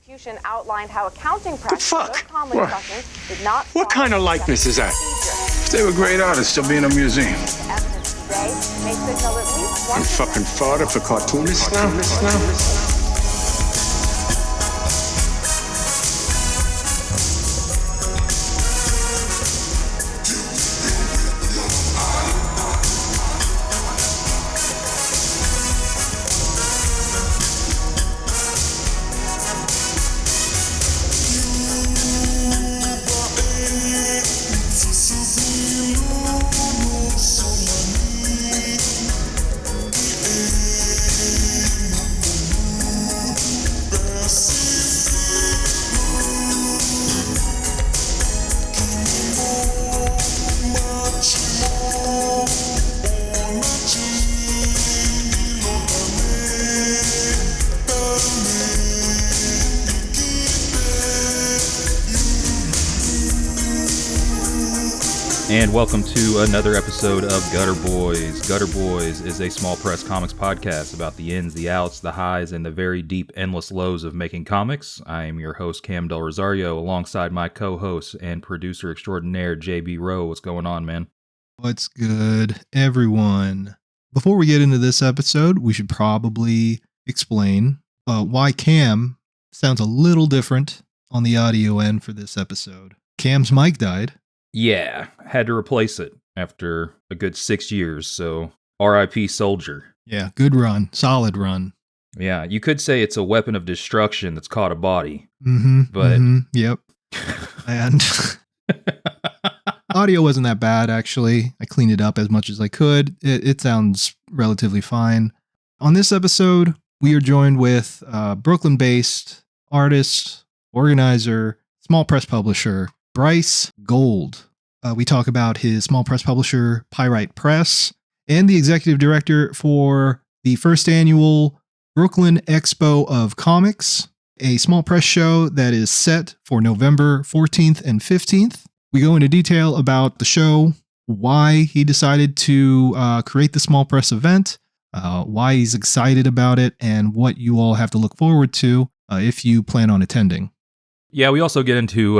prosecution outlined how accounting practices fuck? of comic sections did not. What kind of likeness is that? If they were great artists, they'll be in a museum. Evidence today may signal at least one. You fucking fodder for cartoonists now? And welcome to another episode of Gutter Boys. Gutter Boys is a small press comics podcast about the ins, the outs, the highs, and the very deep, endless lows of making comics. I am your host, Cam Del Rosario, alongside my co-host and producer extraordinaire, JB Rowe. What's going on, man? What's good, everyone? Before we get into this episode, we should probably explain why Cam sounds a little different on the audio end for this episode. Cam's mic died. Yeah, had to replace it after a good 6 years, so RIP Soldier. Yeah, good run. Solid run. Yeah, you could say it's a weapon of destruction that's caught a body. Yep. And audio wasn't that bad, actually. I cleaned it up as much as I could. It sounds relatively fine. On this episode, we are joined with Brooklyn-based artist, organizer, small press publisher, Bryce Gold. We talk about his small press publisher, Pyrite Pres, and the executive director for the first annual Brooklyn Expo of Comics, a small press show that is set for November 14th and 15th. We go into detail about the show, why he decided to create the small press event, why he's excited about it, and what you all have to look forward to if you plan on attending. Yeah, we also get into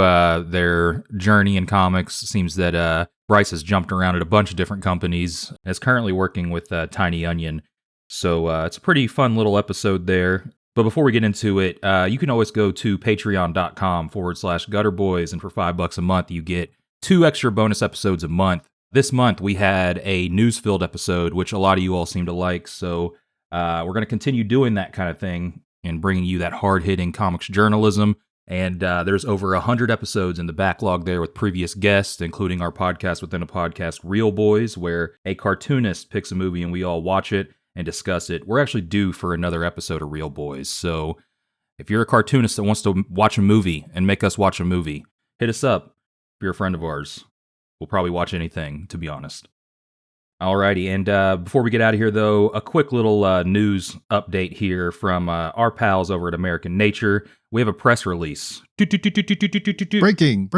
their journey in comics. It seems that Bryce has jumped around at a bunch of different companies and is currently working with Tiny Onion. So it's a pretty fun little episode there. But before we get into it, you can always go to patreon.com/gutterboys, and for $5 a month, you get 2 extra bonus episodes a month. This month, we had a news-filled episode, which a lot of you all seem to like. So we're going to continue doing that kind of thing and bringing you that hard-hitting comics journalism. And there's over 100 episodes in the backlog there with previous guests, including our podcast within a podcast, Real Boys, where a cartoonist picks a movie and we all watch it and discuss it. We're actually due for another episode of Real Boys. So if you're a cartoonist that wants to watch a movie and make us watch a movie, hit us up. If you're a friend of ours, we'll probably watch anything, to be honest. Alrighty, and before we get out of here, though, a quick little news update here from our pals over at American Nature. We have a press release. Breaking.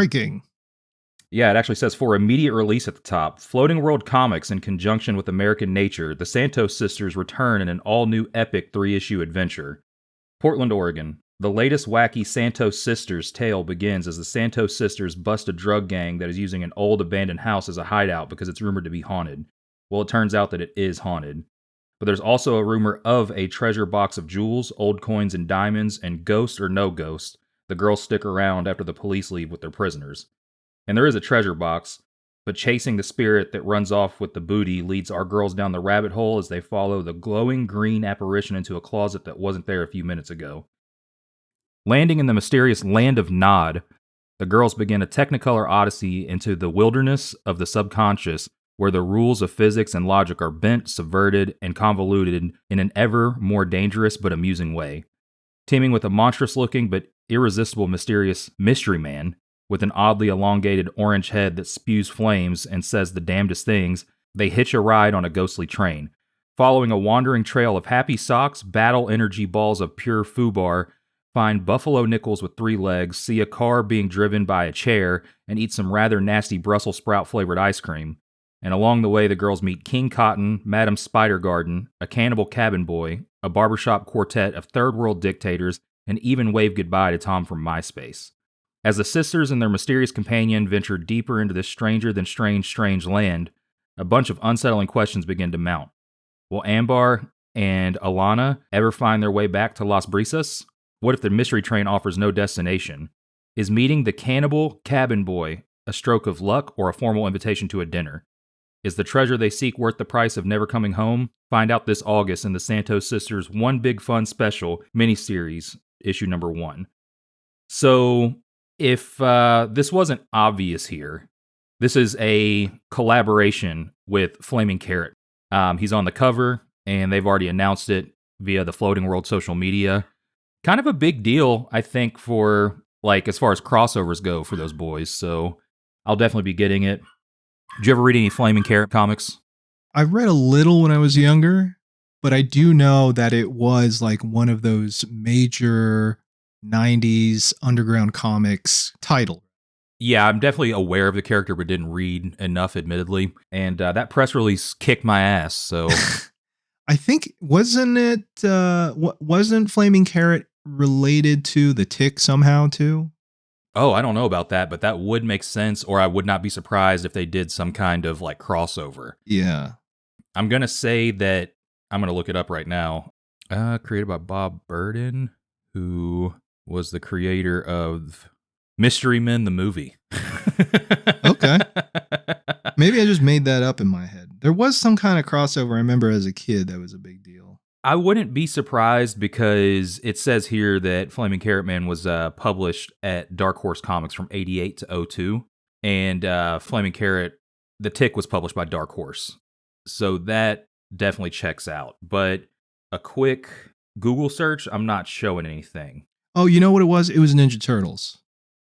Yeah, it actually says for immediate release at the top. Floating World Comics, in conjunction with American Nature, the Santos sisters return in an all-new epic 3-issue adventure. Portland, Oregon. The latest wacky Santos sisters tale begins as the Santos sisters bust a drug gang that is using an old abandoned house as a hideout because it's rumored to be haunted. Well, it turns out that it is haunted. But there's also a rumor of a treasure box of jewels, old coins and diamonds, and ghost or no ghost, the girls stick around after the police leave with their prisoners. And there is a treasure box, but chasing the spirit that runs off with the booty leads our girls down the rabbit hole as they follow the glowing green apparition into a closet that wasn't there a few minutes ago. Landing in the mysterious land of Nod, the girls begin a Technicolor odyssey into the wilderness of the subconscious, where the rules of physics and logic are bent, subverted, and convoluted in an ever more dangerous but amusing way. Teaming with a monstrous-looking but irresistible mysterious mystery man with an oddly elongated orange head that spews flames and says the damnedest things, they hitch a ride on a ghostly train. Following a wandering trail of happy socks, battle energy balls of pure foobar, find buffalo nickels with 3 legs, see a car being driven by a chair, and eat some rather nasty Brussels sprout-flavored ice cream. And along the way, the girls meet King Cotton, Madam Spider Garden, a cannibal cabin boy, a barbershop quartet of third-world dictators, and even wave goodbye to Tom from MySpace. As the sisters and their mysterious companion venture deeper into this stranger than strange land, a bunch of unsettling questions begin to mount. Will Ambar and Alana ever find their way back to Las Brisas? What if the mystery train offers no destination? Is meeting the cannibal cabin boy a stroke of luck or a formal invitation to a dinner? Is the treasure they seek worth the price of never coming home? Find out this August in the Santos Sisters One Big Fun Special miniseries, issue number 1. So, if this wasn't obvious here, this is a collaboration with Flaming Carrot. He's on the cover, and they've already announced it via the Floating World social media. Kind of a big deal, I think, for, like, as far as crossovers go for those boys, so I'll definitely be getting it. Did you ever read any Flaming Carrot comics? I read a little when I was younger, but I do know that it was like one of those major 90s underground comics title. Yeah, I'm definitely aware of the character, but didn't read enough, admittedly. And that press release kicked my ass, so... I think, wasn't Flaming Carrot related to the Tick somehow, too? Oh, I don't know about that, but that would make sense, or I would not be surprised if they did some kind of, like, crossover. Yeah. I'm going to say that... I'm going to look it up right now. Created by Bob Burden, who was the creator of Mystery Men, the movie. Okay. Maybe I just made that up in my head. There was some kind of crossover I remember as a kid that was a big deal. I wouldn't be surprised because it says here that Flaming Carrot Man was published at Dark Horse Comics from 88 to 02. And Flaming Carrot, The Tick was published by Dark Horse. So that definitely checks out. But a quick Google search, I'm not showing anything. Oh, you know what it was? It was Ninja Turtles.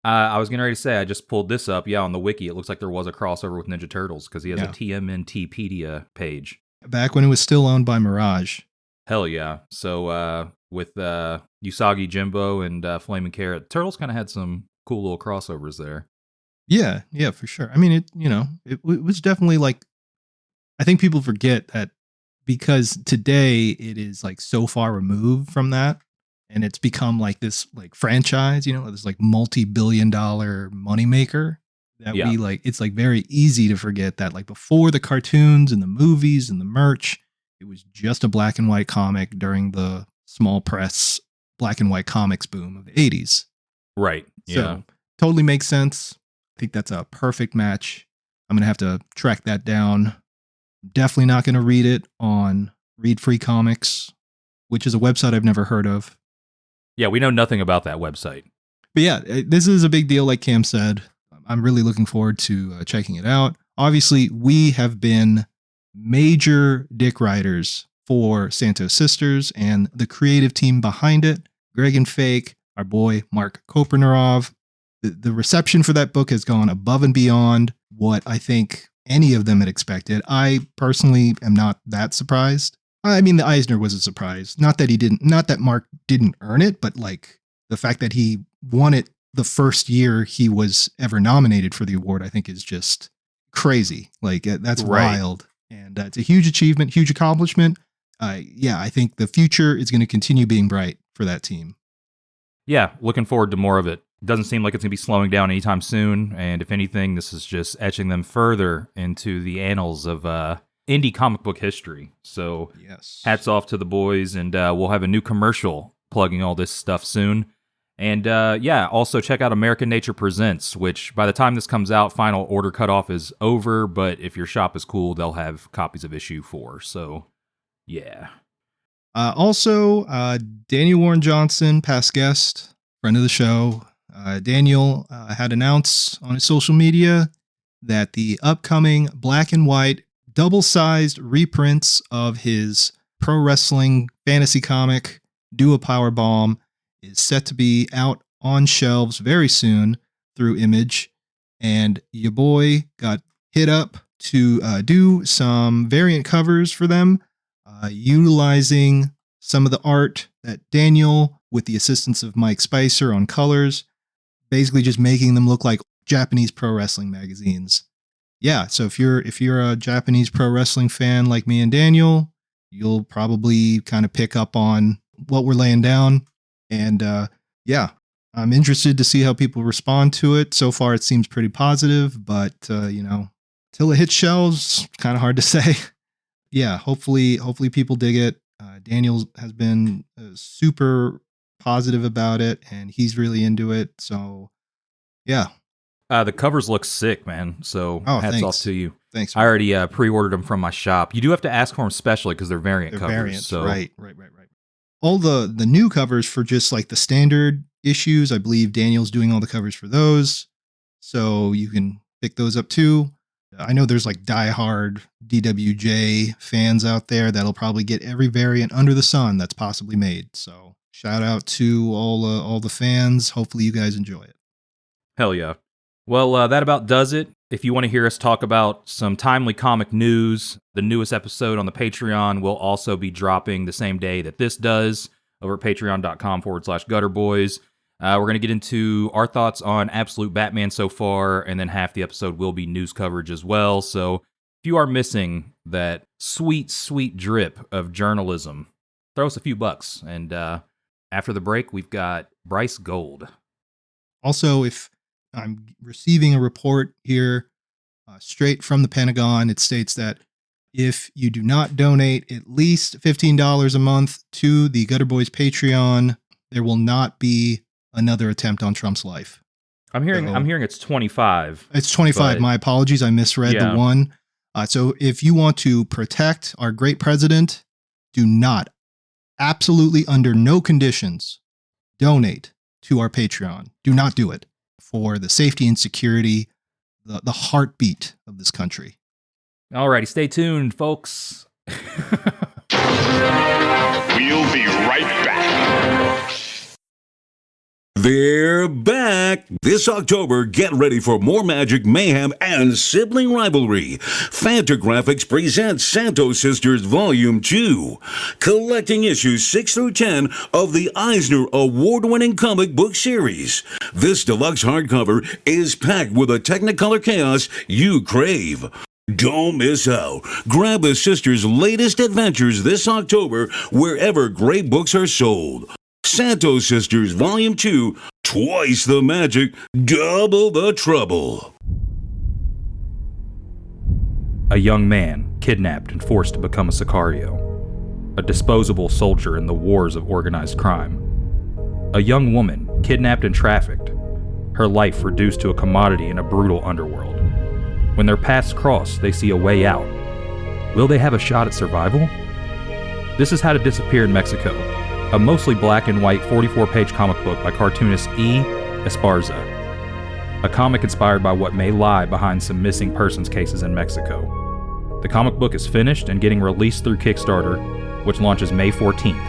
I was getting ready to say, I just pulled this up. Yeah, on the wiki, it looks like there was a crossover with Ninja Turtles because he has a TMNTpedia page. Back when it was still owned by Mirage. Hell yeah. So with Usagi Jimbo and Flaming Carrot, Turtles kind of had some cool little crossovers there. Yeah, for sure. I mean, it was definitely like, I think people forget that because today it is like so far removed from that. And it's become like this like franchise, this like multi-billion-dollar moneymaker that we like. It's like very easy to forget that like before the cartoons and the movies and the merch, it was just a black and white comic during the small press black and white comics boom of the 80s. Right. Yeah. So totally makes sense. I think that's a perfect match. I'm going to have to track that down. Definitely not going to read it on Read Free Comics, which is a website I've never heard of. Yeah, we know nothing about that website. But yeah, this is a big deal, like Cam said. I'm really looking forward to checking it out. Obviously, we have been major dick riders for Santos Sisters and the creative team behind it, Greg and Fake, our boy Mark Kopernerov. The reception for that book has gone above and beyond what I think any of them had expected. I personally am not that surprised. I mean, the Eisner was a surprise. Not that Mark didn't earn it, but like the fact that he won it the first year he was ever nominated for the award, I think is just crazy. Like that's wild. And it's a huge achievement, huge accomplishment. I think the future is going to continue being bright for that team. Yeah, looking forward to more of it. Doesn't seem like it's going to be slowing down anytime soon. And if anything, this is just etching them further into the annals of indie comic book history. So yes, hats off to the boys, and we'll have a new commercial plugging all this stuff soon. And also check out American Nature Presents, which by the time this comes out, final order cutoff is over, but if your shop is cool, they'll have copies of issue 4. So yeah. Also, Daniel Warren Johnson, past guest, friend of the show. Daniel had announced on his social media that the upcoming black and white double-sized reprints of his pro wrestling fantasy comic, Do a Powerbomb, is set to be out on shelves very soon through Image. And your boy got hit up to do some variant covers for them, utilizing some of the art that Daniel, with the assistance of Mike Spicer on colors, basically just making them look like Japanese pro wrestling magazines. Yeah, so if you're a Japanese pro wrestling fan like me and Daniel, you'll probably kind of pick up on what we're laying down. And yeah, I'm interested to see how people respond to it. So far, it seems pretty positive, but till it hits shelves, kind of hard to say. Yeah, hopefully people dig it. Daniel has been super positive about it, and he's really into it. So, yeah. The covers look sick, man. So hats thanks. off to you. Thanks. I already pre-ordered them from my shop. You do have to ask for them specially because they're variant They're covers. variants, so. right. All the new covers for just like the standard issues, I believe Daniel's doing all the covers for those. So you can pick those up too. I know there's like diehard DWJ fans out there that'll probably get every variant under the sun that's possibly made. So shout out to all the fans. Hopefully you guys enjoy it. Hell yeah. Well, that about does it. If you want to hear us talk about some timely comic news, the newest episode on the Patreon will also be dropping the same day that this does over at patreon.com/gutterboys. We're going to get into our thoughts on Absolute Batman so far, and then half the episode will be news coverage as well. So if you are missing that sweet, sweet drip of journalism, throw us a few bucks. And after the break, we've got Bryce Gold. Also, if I'm receiving a report here straight from the Pentagon, it states that if you do not donate at least $15 a month to the Gutter Boys Patreon, there will not be another attempt on Trump's life. I'm hearing it's 25. It's 25. But, my apologies. I misread the one. So if you want to protect our great president, do not, absolutely under no conditions, donate to our Patreon. Do not do it for the safety and security, the heartbeat of this country. Alrighty, stay tuned, folks. We'll be right back. They're back. This October, get ready for more magic, mayhem, and sibling rivalry. Fantagraphics presents Santos Sisters Volume 2, collecting issues 6 through 10 of the Eisner award-winning comic book series. This deluxe hardcover is packed with the Technicolor chaos you crave. Don't miss out. Grab the sisters' latest adventures this October wherever great books are sold. Santos Sisters Volume 2, twice the magic, double the trouble. A young man kidnapped and forced to become a Sicario. A disposable soldier in the wars of organized crime. A young woman kidnapped and trafficked. Her life reduced to a commodity in a brutal underworld. When their paths cross, they see a way out. Will they have a shot at survival? This is How to Disappear in Mexico, a mostly black and white 44-page comic book by cartoonist E. Esparza. A comic inspired by what may lie behind some missing persons cases in Mexico. The comic book is finished and getting released through Kickstarter, which launches May 14th.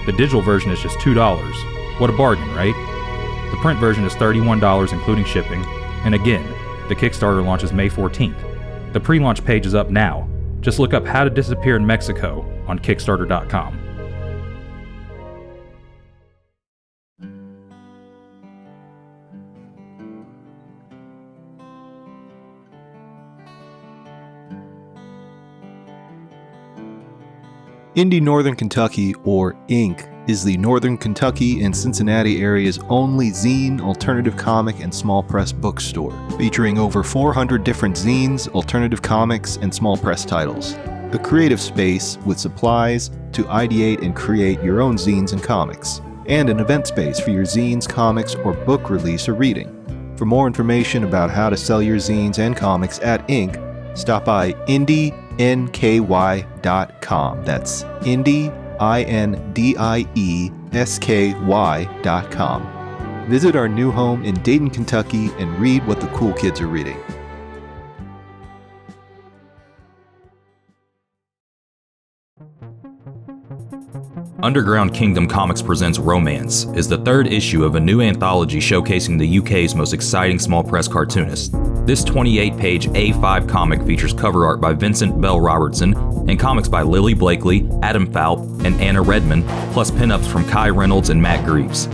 The digital version is just $2. What a bargain, right? The print version is $31 including shipping, and again, the Kickstarter launches May 14th. The pre-launch page is up now. Just look up How to Disappear in Mexico on Kickstarter.com. Indy Northern Kentucky, or Inc., is the Northern Kentucky and Cincinnati area's only zine, alternative comic, and small press bookstore, featuring over 400 different zines, alternative comics, and small press titles. A creative space with supplies to ideate and create your own zines and comics, and an event space for your zines, comics, or book release or reading. For more information about how to sell your zines and comics at Inc., stop by IndieNKY.com. That's IndieIndiesky.com. Visit our new home in Dayton, Kentucky, and read what the cool kids are reading. Underground Kingdom Comics Presents Romance is the third issue of a new anthology showcasing the UK's most exciting small press cartoonists. This 28-page A5 comic features cover art by Vincent Bell Robertson and comics by Lily Blakely, Adam Falp, and Anna Redmond, plus pinups from Kai Reynolds and Matt Greaves.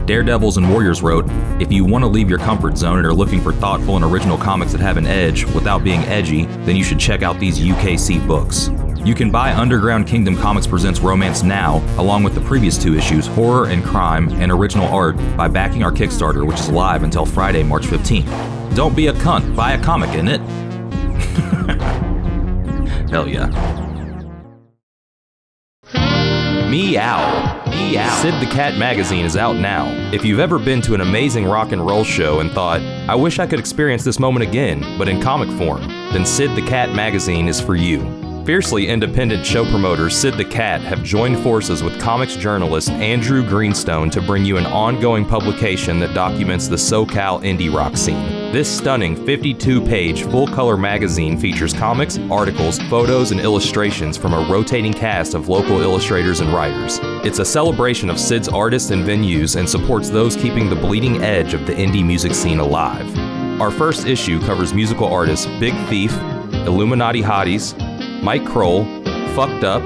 Daredevils and Warriors wrote, "If you want to leave your comfort zone and are looking for thoughtful and original comics that have an edge without being edgy, then you should check out these UKC books." You can buy Underground Kingdom Comics Presents Romance now, along with the previous 2 issues, Horror and Crime, and original art, by backing our Kickstarter, which is live until Friday, March 15th. Don't be a cunt, buy a comic, innit? Hell yeah. Meow. Sid the Cat magazine is out now. If you've ever been to an amazing rock and roll show and thought, I wish I could experience this moment again, but in comic form, then Sid the Cat magazine is for you. Fiercely independent show promoters Sid the Cat have joined forces with comics journalist Andrew Greenstone to bring you an ongoing publication that documents the SoCal indie rock scene. This stunning 52-page full-color magazine features comics, articles, photos, and illustrations from a rotating cast of local illustrators and writers. It's a celebration of Sid's artists and venues and supports those keeping the bleeding edge of the indie music scene alive. Our first issue covers musical artists Big Thief, Illuminati Hotties, Mike Kroll, Fucked Up,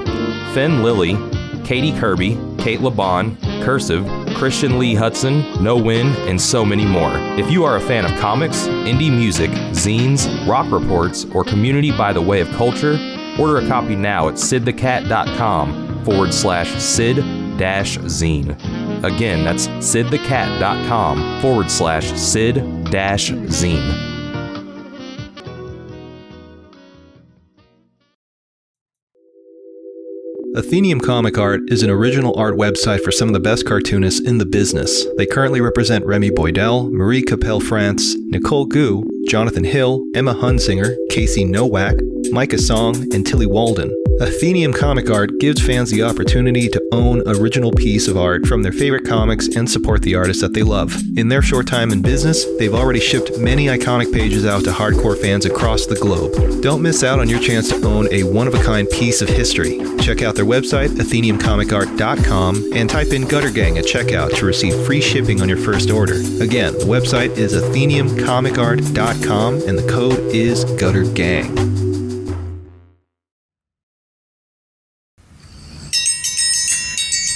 Finn Lilly, Katie Kirby, Kate LeBon, Cursive, Christian Lee Hudson, No Win, and so many more. If you are a fan of comics, indie music, zines, rock reports, or community by the way of culture, order a copy now at sidthecat.com/sid-zine. Again, that's sidthecat.com/sid-zine. Athenium Comic Art is an original art website for some of the best cartoonists in the business. They currently represent Remy Boydell, Marie Capelle-France, Nicole Gu, Jonathan Hill, Emma Hunsinger, Casey Nowak, Micah Song, and Tilly Walden. Athenium Comic Art gives fans the opportunity to own an original piece of art from their favorite comics and support the artists that they love. In their short time in business, they've already shipped many iconic pages out to hardcore fans across the globe. Don't miss out on your chance to own a one-of-a-kind piece of history. Check out their website, atheniumcomicart.com, and type in Gutter Gang at checkout to receive free shipping on your first order. Again, the website is atheniumcomicart.com, and the code is Gutter Gang.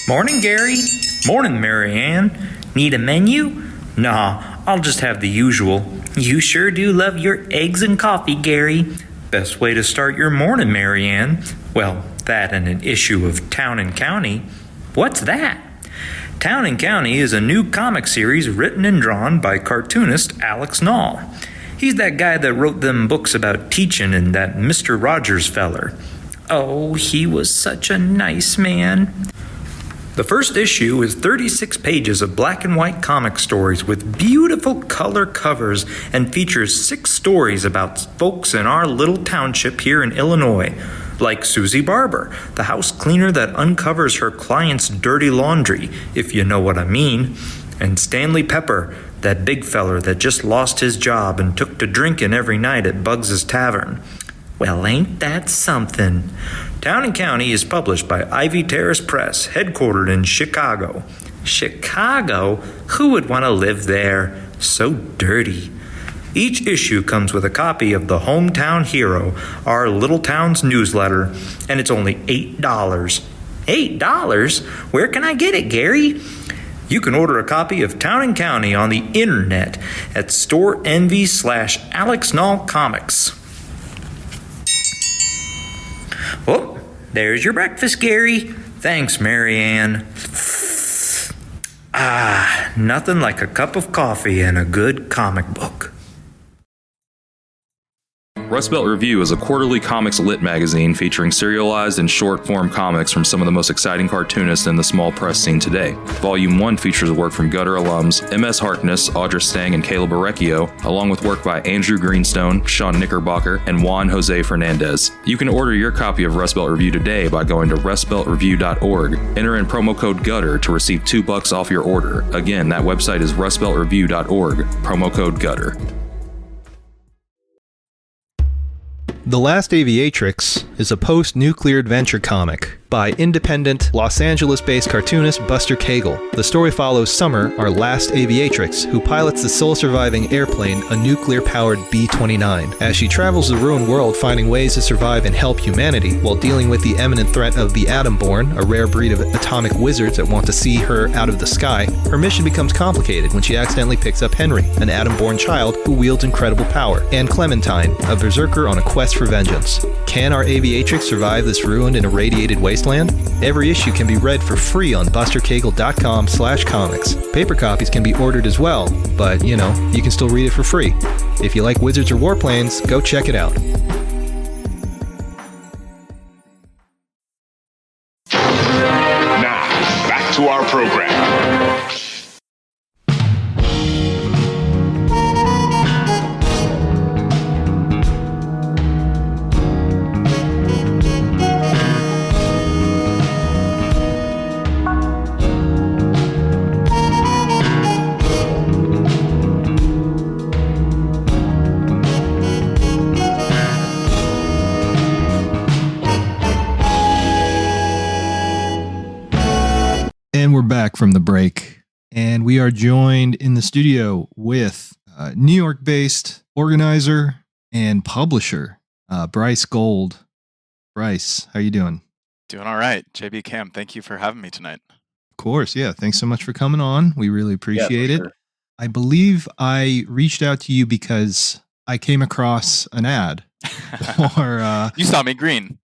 Morning, Gary. Morning, Marianne. Need a menu? Nah, I'll just have the usual. You sure do love your eggs and coffee, Gary. Best way to start your morning, Marianne. Well, that and an issue of Town and County. What's that? Town and County is a new comic series written and drawn by cartoonist Alex Knoll. He's that guy that wrote them books about teaching and that Mr. Rogers feller. Oh, he was such a nice man. The first issue is 36 pages of black and white comic stories with beautiful color covers and features 6 stories about folks in our little township here in Illinois, like Susie Barber, the house cleaner that uncovers her client's dirty laundry, if you know what I mean, and Stanley Pepper, that big feller that just lost his job and took to drinking every night at Bugs's Tavern. Well, ain't that something? Town and County is published by Ivy Terrace Press, headquartered in Chicago. Chicago? Who would want to live there? So dirty. Each issue comes with a copy of the Hometown Hero, our little town's newsletter, and it's only $8. $8? Where can I get it, Gary? You can order a copy of Town and County on the internet at storeenvy/Alex Knoll Comics. Oh, there's your breakfast, Gary. Thanks, Marianne. Nothing like a cup of coffee and a good comic book. Rust Belt Review is a quarterly comics lit magazine featuring serialized and short-form comics from some of the most exciting cartoonists in the small press scene today. Volume 1 features work from Gutter alums M.S. Harkness, Audra Stang, and Caleb Orecchio, along with work by Andrew Greenstone, Sean Knickerbocker, and Juan Jose Fernandez. You can order your copy of Rust Belt Review today by going to rustbeltreview.org. Enter in promo code GUTTER to receive $2 off your order. Again, that website is rustbeltreview.org, promo code GUTTER. The Last Aviatrix is a post-nuclear adventure comic by independent, Los Angeles-based cartoonist Buster Cagle. The story follows Summer, our last aviatrix, who pilots the sole-surviving airplane, a nuclear-powered B-29, as she travels the ruined world finding ways to survive and help humanity while dealing with the imminent threat of the Atom-born, a rare breed of atomic wizards that want to see her out of the sky. Her mission becomes complicated when she accidentally picks up Henry, an Atom-born child who wields incredible power, and Clementine, a berserker on a quest for vengeance. Can our aviatrix survive this ruined and irradiated wasteland? Every issue can be read for free on bustercagle.com/comics. Paper copies can be ordered as well, but, you can still read it for free. If you like wizards or warplanes, go check it out. Now, back to our program. And we're back from the break, and we are joined in the studio with New York-based organizer and publisher Bryce Gold. Bryce, how you doing? Doing all right. JB Cam, thank you for having me tonight. Of course, yeah. Thanks so much for coming on. We really appreciate it. I believe I reached out to you because I came across an ad for You saw me green.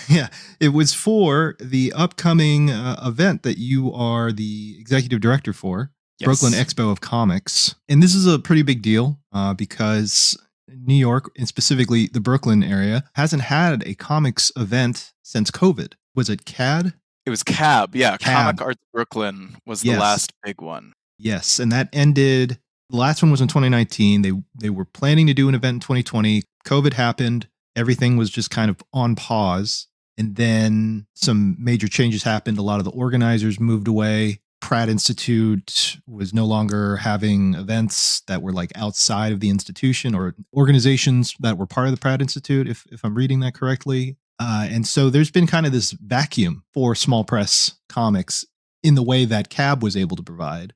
Yeah. It was for the upcoming event that you are the executive director for, Yes. Brooklyn Expo of Comics. And this is a pretty big deal because New York, and specifically the Brooklyn area, hasn't had a comics event since COVID. Was it CAD? It was CAB. Yeah. CAB. Comic Arts Brooklyn was the Yes. last big one. Yes, and that ended. The last one was in 2019. They were planning to do an event in 2020. COVID happened. Everything was just kind of on pause. And then some major changes happened. A lot of the organizers moved away. Pratt Institute was no longer having events that were like outside of the institution, or organizations that were part of the Pratt Institute, if I'm reading that correctly. And so there's been kind of this vacuum for small press comics in the way that CAB was able to provide.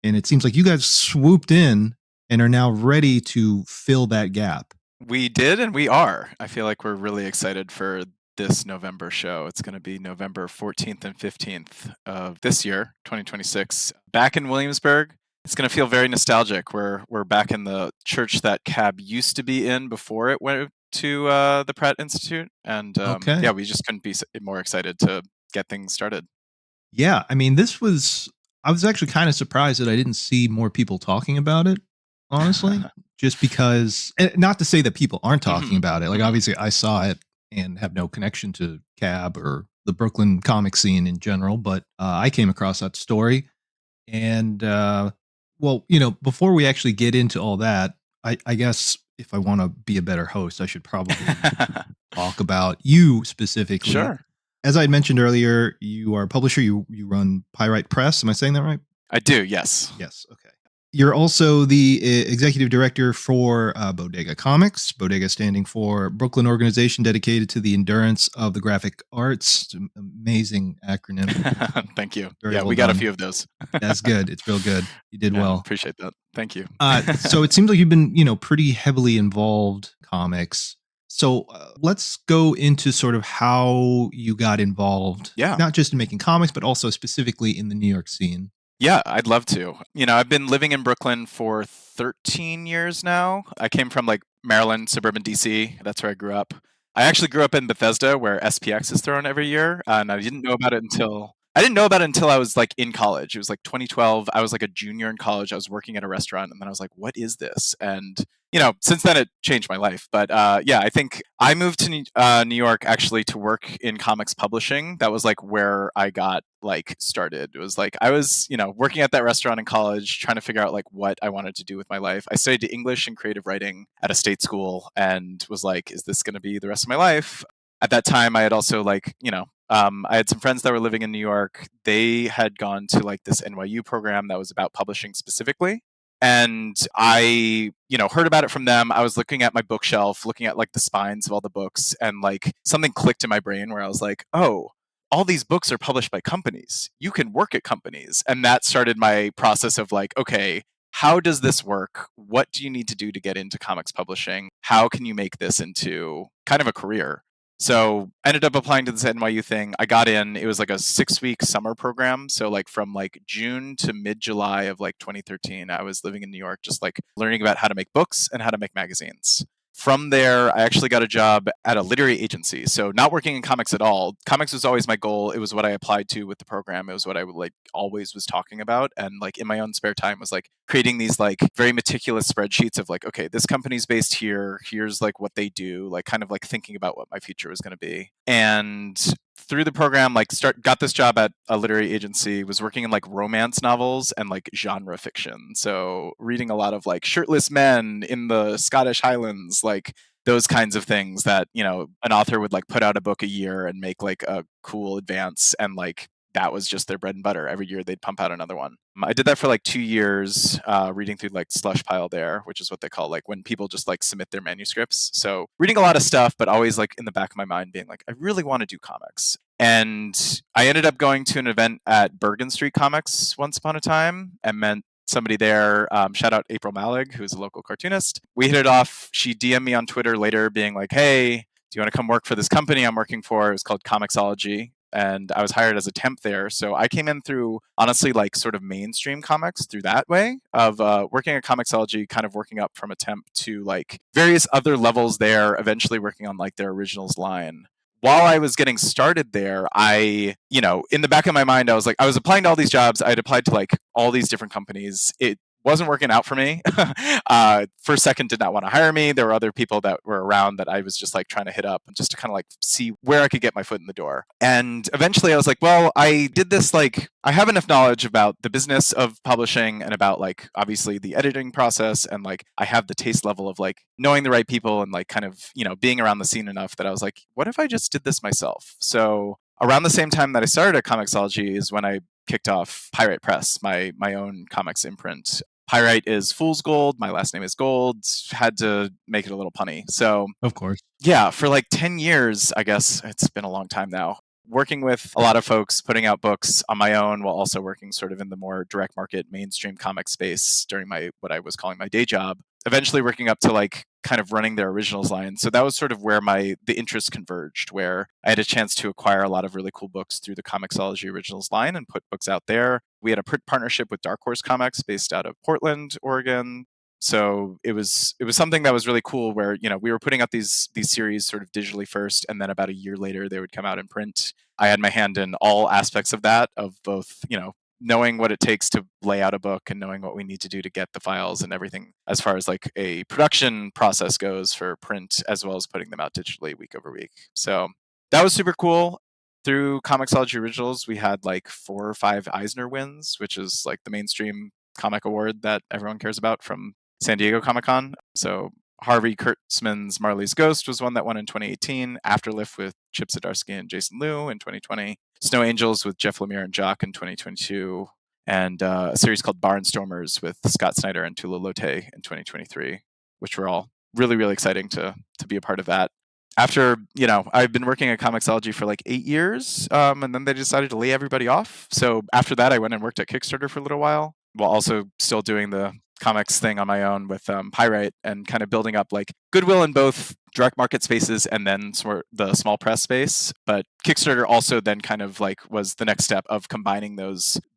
And it seems like you guys swooped in and are now ready to fill that gap. We did, and we are. I feel like we're really excited for this November show. It's going to be November 14th and 15th of this year, 2026, back in Williamsburg. It's going to feel very nostalgic. We're back in the church that CAB used to be in before it went to the Pratt Institute. And Okay. yeah, we just couldn't be more excited to get things started. Yeah, I mean, I was actually kind of surprised that I didn't see more people talking about it, honestly, just because, and not to say that people aren't talking about it. Like, obviously, I saw it and have no connection to CAB or the Brooklyn comic scene in general, but I came across that story. And, well, before we actually get into all that, I guess if I want to be a better host, I should probably talk about you specifically. Sure. As I had mentioned earlier, you are a publisher. You run Pyrite Press. Am I saying that right? I do, yes. Yes. Okay. You're also the executive director for BODEGA Comix. BODEGA standing for Brooklyn organization dedicated to the endurance of the graphic arts. It's an amazing acronym. Thank you. Very Yeah, well we got done. a few of those. That's good. It's real good. You did Yeah, well. Appreciate that. Thank you. So it seems like you've been, pretty heavily involved in comics. So let's go into sort of how you got involved. Yeah. Not just in making comics, but also specifically in the New York scene. Yeah, I'd love to. I've been living in Brooklyn for 13 years now. I came from Maryland, suburban DC. That's where I grew up. I actually grew up in Bethesda, where SPX is thrown every year, and I didn't know about it until I was in college. It was 2012. I was a junior in college. I was working at a restaurant, and then I was like, "What is this?" And since then it changed my life. But yeah, I think I moved to New York actually to work in comics publishing. That was where I got started. It was I was working at that restaurant in college, trying to figure out what I wanted to do with my life. I studied English and creative writing at a state school, and was like, "Is this going to be the rest of my life?" At that time, I had also I had some friends that were living in New York. They had gone to this NYU program that was about publishing specifically. And I, heard about it from them. I was looking at my bookshelf, looking at the spines of all the books, and something clicked in my brain where I was like, oh, all these books are published by companies. You can work at companies. And that started my process of okay, how does this work? What do you need to do to get into comics publishing? How can you make this into kind of a career? So I ended up applying to this NYU thing. I got in. It was a 6-week summer program. So from June to mid-July of 2013, I was living in New York, just learning about how to make books and how to make magazines. From there, I actually got a job at a literary agency. So not working in comics at all. Comics was always my goal. It was what I applied to with the program. It was what I would always was talking about. And in my own spare time was creating these very meticulous spreadsheets of okay, this company's based here. Here's what they do, kind of thinking about what my future was going to be. And through the program, got this job at a literary agency, was working in romance novels and genre fiction. So reading a lot of shirtless men in the Scottish Highlands, those kinds of things that, an author would put out a book a year and make a cool advance, and that was just their bread and butter. Every year they'd pump out another one. I did that for 2 years, reading through slush pile there, which is what they call when people just submit their manuscripts. So reading a lot of stuff, but always in the back of my mind being I really want to do comics. And I ended up going to an event at Bergen Street Comics once upon a time and met somebody there. Shout out April Malig, who's a local cartoonist. We hit it off. She DM'd me on Twitter later being hey, do you want to come work for this company I'm working for? It was called Comixology. And I was hired as a temp there. So I came in through, honestly, sort of mainstream comics through that way of working at Comixology, kind of working up from a temp to various other levels there, eventually working on their originals line. While I was getting started there, I, in the back of my mind, I was I was applying to all these jobs. I had applied to all these different companies. It wasn't working out for me. First Second did not want to hire me. There were other people that were around that I was just trying to hit up and just to kind of see where I could get my foot in the door. And eventually I was well, I did this, I have enough knowledge about the business of publishing and about obviously the editing process. And I have the taste level of knowing the right people and kind of, being around the scene enough that I was what if I just did this myself? So around the same time that I started at Comixology is when I kicked off Pyrite Press, my own comics imprint. Pyrite is fool's gold. My last name is Gold. Had to make it a little punny. So, Of course. yeah, for 10 years, I guess it's been a long time now, working with a lot of folks, putting out books on my own while also working sort of in the more direct market mainstream comic space during what I was calling my day job, eventually working up to kind of running their originals line. So that was sort of where the interests converged, where I had a chance to acquire a lot of really cool books through the Comixology originals line and put books out there. We had a partnership with Dark Horse Comics based out of Portland, Oregon. So it was something that was really cool where, we were putting out these series sort of digitally first, and then about a year later they would come out in print. I had my hand in all aspects of that, of both, knowing what it takes to lay out a book and knowing what we need to do to get the files and everything as far as a production process goes for print, as well as putting them out digitally week over week. So that was super cool. Through Comixology Originals, we had 4 or 5 Eisner wins, which is the mainstream comic award that everyone cares about from San Diego Comic-Con. So Harvey Kurtzman's Marley's Ghost was one that won in 2018. Afterlift with Chip Zdarsky and Jason Liu in 2020. Snow Angels with Jeff Lemire and Jock in 2022. And a series called Barnstormers with Scott Snyder and Tula Lote in 2023, which were all really, really exciting to be a part of that. After, I've been working at Comixology for 8 years, and then they decided to lay everybody off. So after that, I went and worked at Kickstarter for a little while also still doing the comics thing on my own with Pyrite and kind of building up goodwill in both direct market spaces and then the small press space. But Kickstarter also then kind of was the next step of combining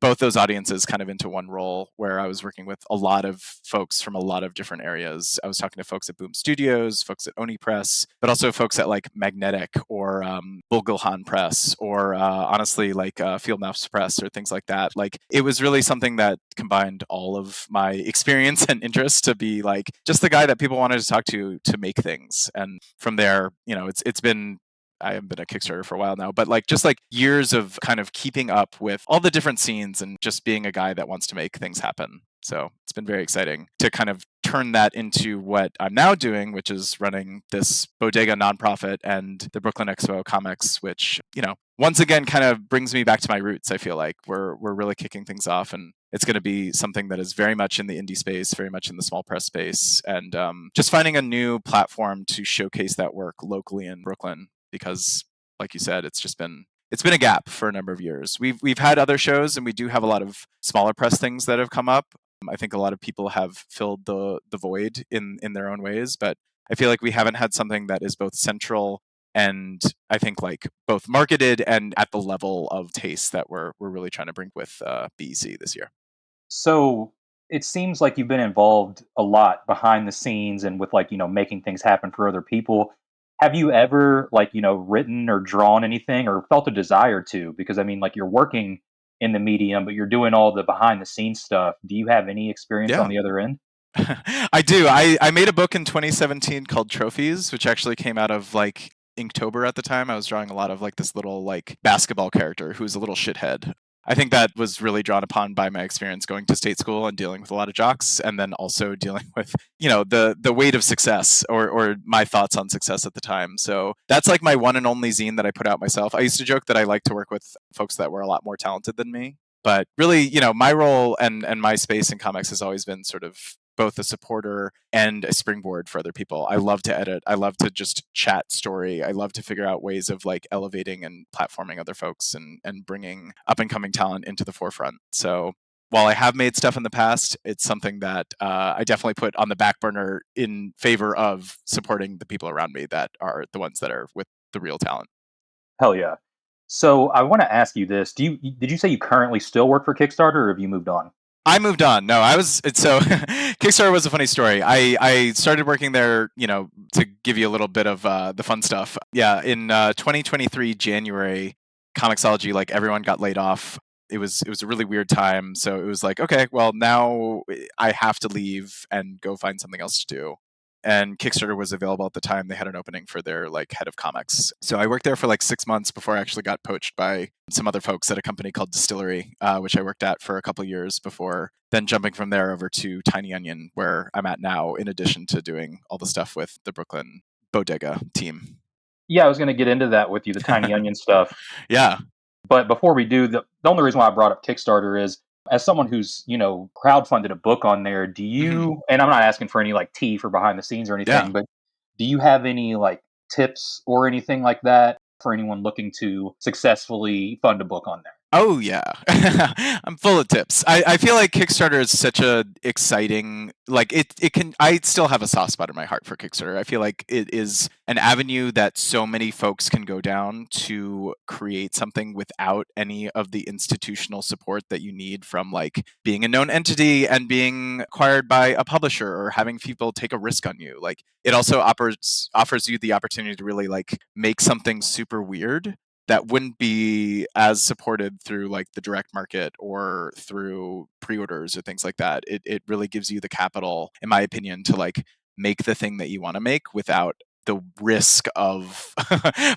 both those audiences kind of into one role, where I was working with a lot of folks from a lot of different areas. I was talking to folks at Boom Studios, folks at Oni Press, but also folks at Magnetic or Bulgilhan Press, or honestly Field Mouse Press or things like that. It was really something that combined all of my experience and interest to be just the guy that people wanted to talk to make things. And from there, it's been, I haven't been at Kickstarter for a while now, but just years of kind of keeping up with all the different scenes and just being a guy that wants to make things happen. So it's been very exciting to kind of turn that into what I'm now doing, which is running this bodega nonprofit and the Brooklyn Expo Comics, which, once again kind of brings me back to my roots. I feel like we're really kicking things off, and it's going to be something that is very much in the indie space, very much in the small press space, and just finding a new platform to showcase that work locally in Brooklyn, because like you said, it's been a gap for a number of years. We've had other shows, and we do have a lot of smaller press things that have come up. I think a lot of people have filled the void in their own ways, but I feel like we haven't had something that is both central and I think both marketed and at the level of taste that we're really trying to bring with BEC this year. So it seems like you've been involved a lot behind the scenes and with like, making things happen for other people. Have you ever like, written or drawn anything or felt a desire to? Because I mean, like you're working in the medium, but you're doing all the behind the scenes stuff. Do you have any experience on Yeah. the other end? I do. I made a book in 2017 called Trophies, which actually came out of like Inktober at the time. I was drawing a lot of like this little like basketball character who's a little shithead. I think that was really drawn upon by my experience going to state school and dealing with a lot of jocks, and then also dealing with, the weight of success or my thoughts on success at the time. So that's like my one and only zine that I put out myself. I used to joke that I like to work with folks that were a lot more talented than me. But really, my role and my space in comics has always been sort of both a supporter and a springboard for other people. I love to edit. I love to just chat story. I love to figure out ways of like elevating and platforming other folks and bringing up and coming talent into the forefront. So while I have made stuff in the past, it's something that I definitely put on the back burner in favor of supporting the people around me that are the ones that are with the real talent. Hell yeah. So I want to ask you this. Did you say you currently still work for Kickstarter or have you moved on? I moved on. No, Kickstarter was a funny story. I started working there, to give you a little bit of the fun stuff. Yeah, in 2023 January, Comixology, like everyone got laid off. It was a really weird time. So it was like, okay, well now I have to leave and go find something else to do. And Kickstarter was available at the time. They had an opening for their like head of comics. So I worked there for like 6 months before I actually got poached by some other folks at a company called Distillery, which I worked at for a couple of years before then jumping from there over to Tiny Onion, where I'm at now, in addition to doing all the stuff with the Brooklyn Bodega team. Yeah, I was going to get into that with you, the Tiny Onion stuff. Yeah. But before we do, the only reason why I brought up Kickstarter is as someone who's, crowdfunded a book on there, do you, and I'm not asking for any like tea for behind the scenes or anything, but do you have any like tips or anything like that for anyone looking to successfully fund a book on there? Oh yeah, I'm full of tips. I feel like Kickstarter is such a exciting, like it can. I still have a soft spot in my heart for Kickstarter. I feel like it is an avenue that so many folks can go down to create something without any of the institutional support that you need from like being a known entity and being acquired by a publisher or having people take a risk on you. Like it also offers you the opportunity to really like make something super weird that wouldn't be as supported through like the direct market or through pre-orders or things like that. It really gives you the capital, in my opinion, to like make the thing that you want to make without the risk of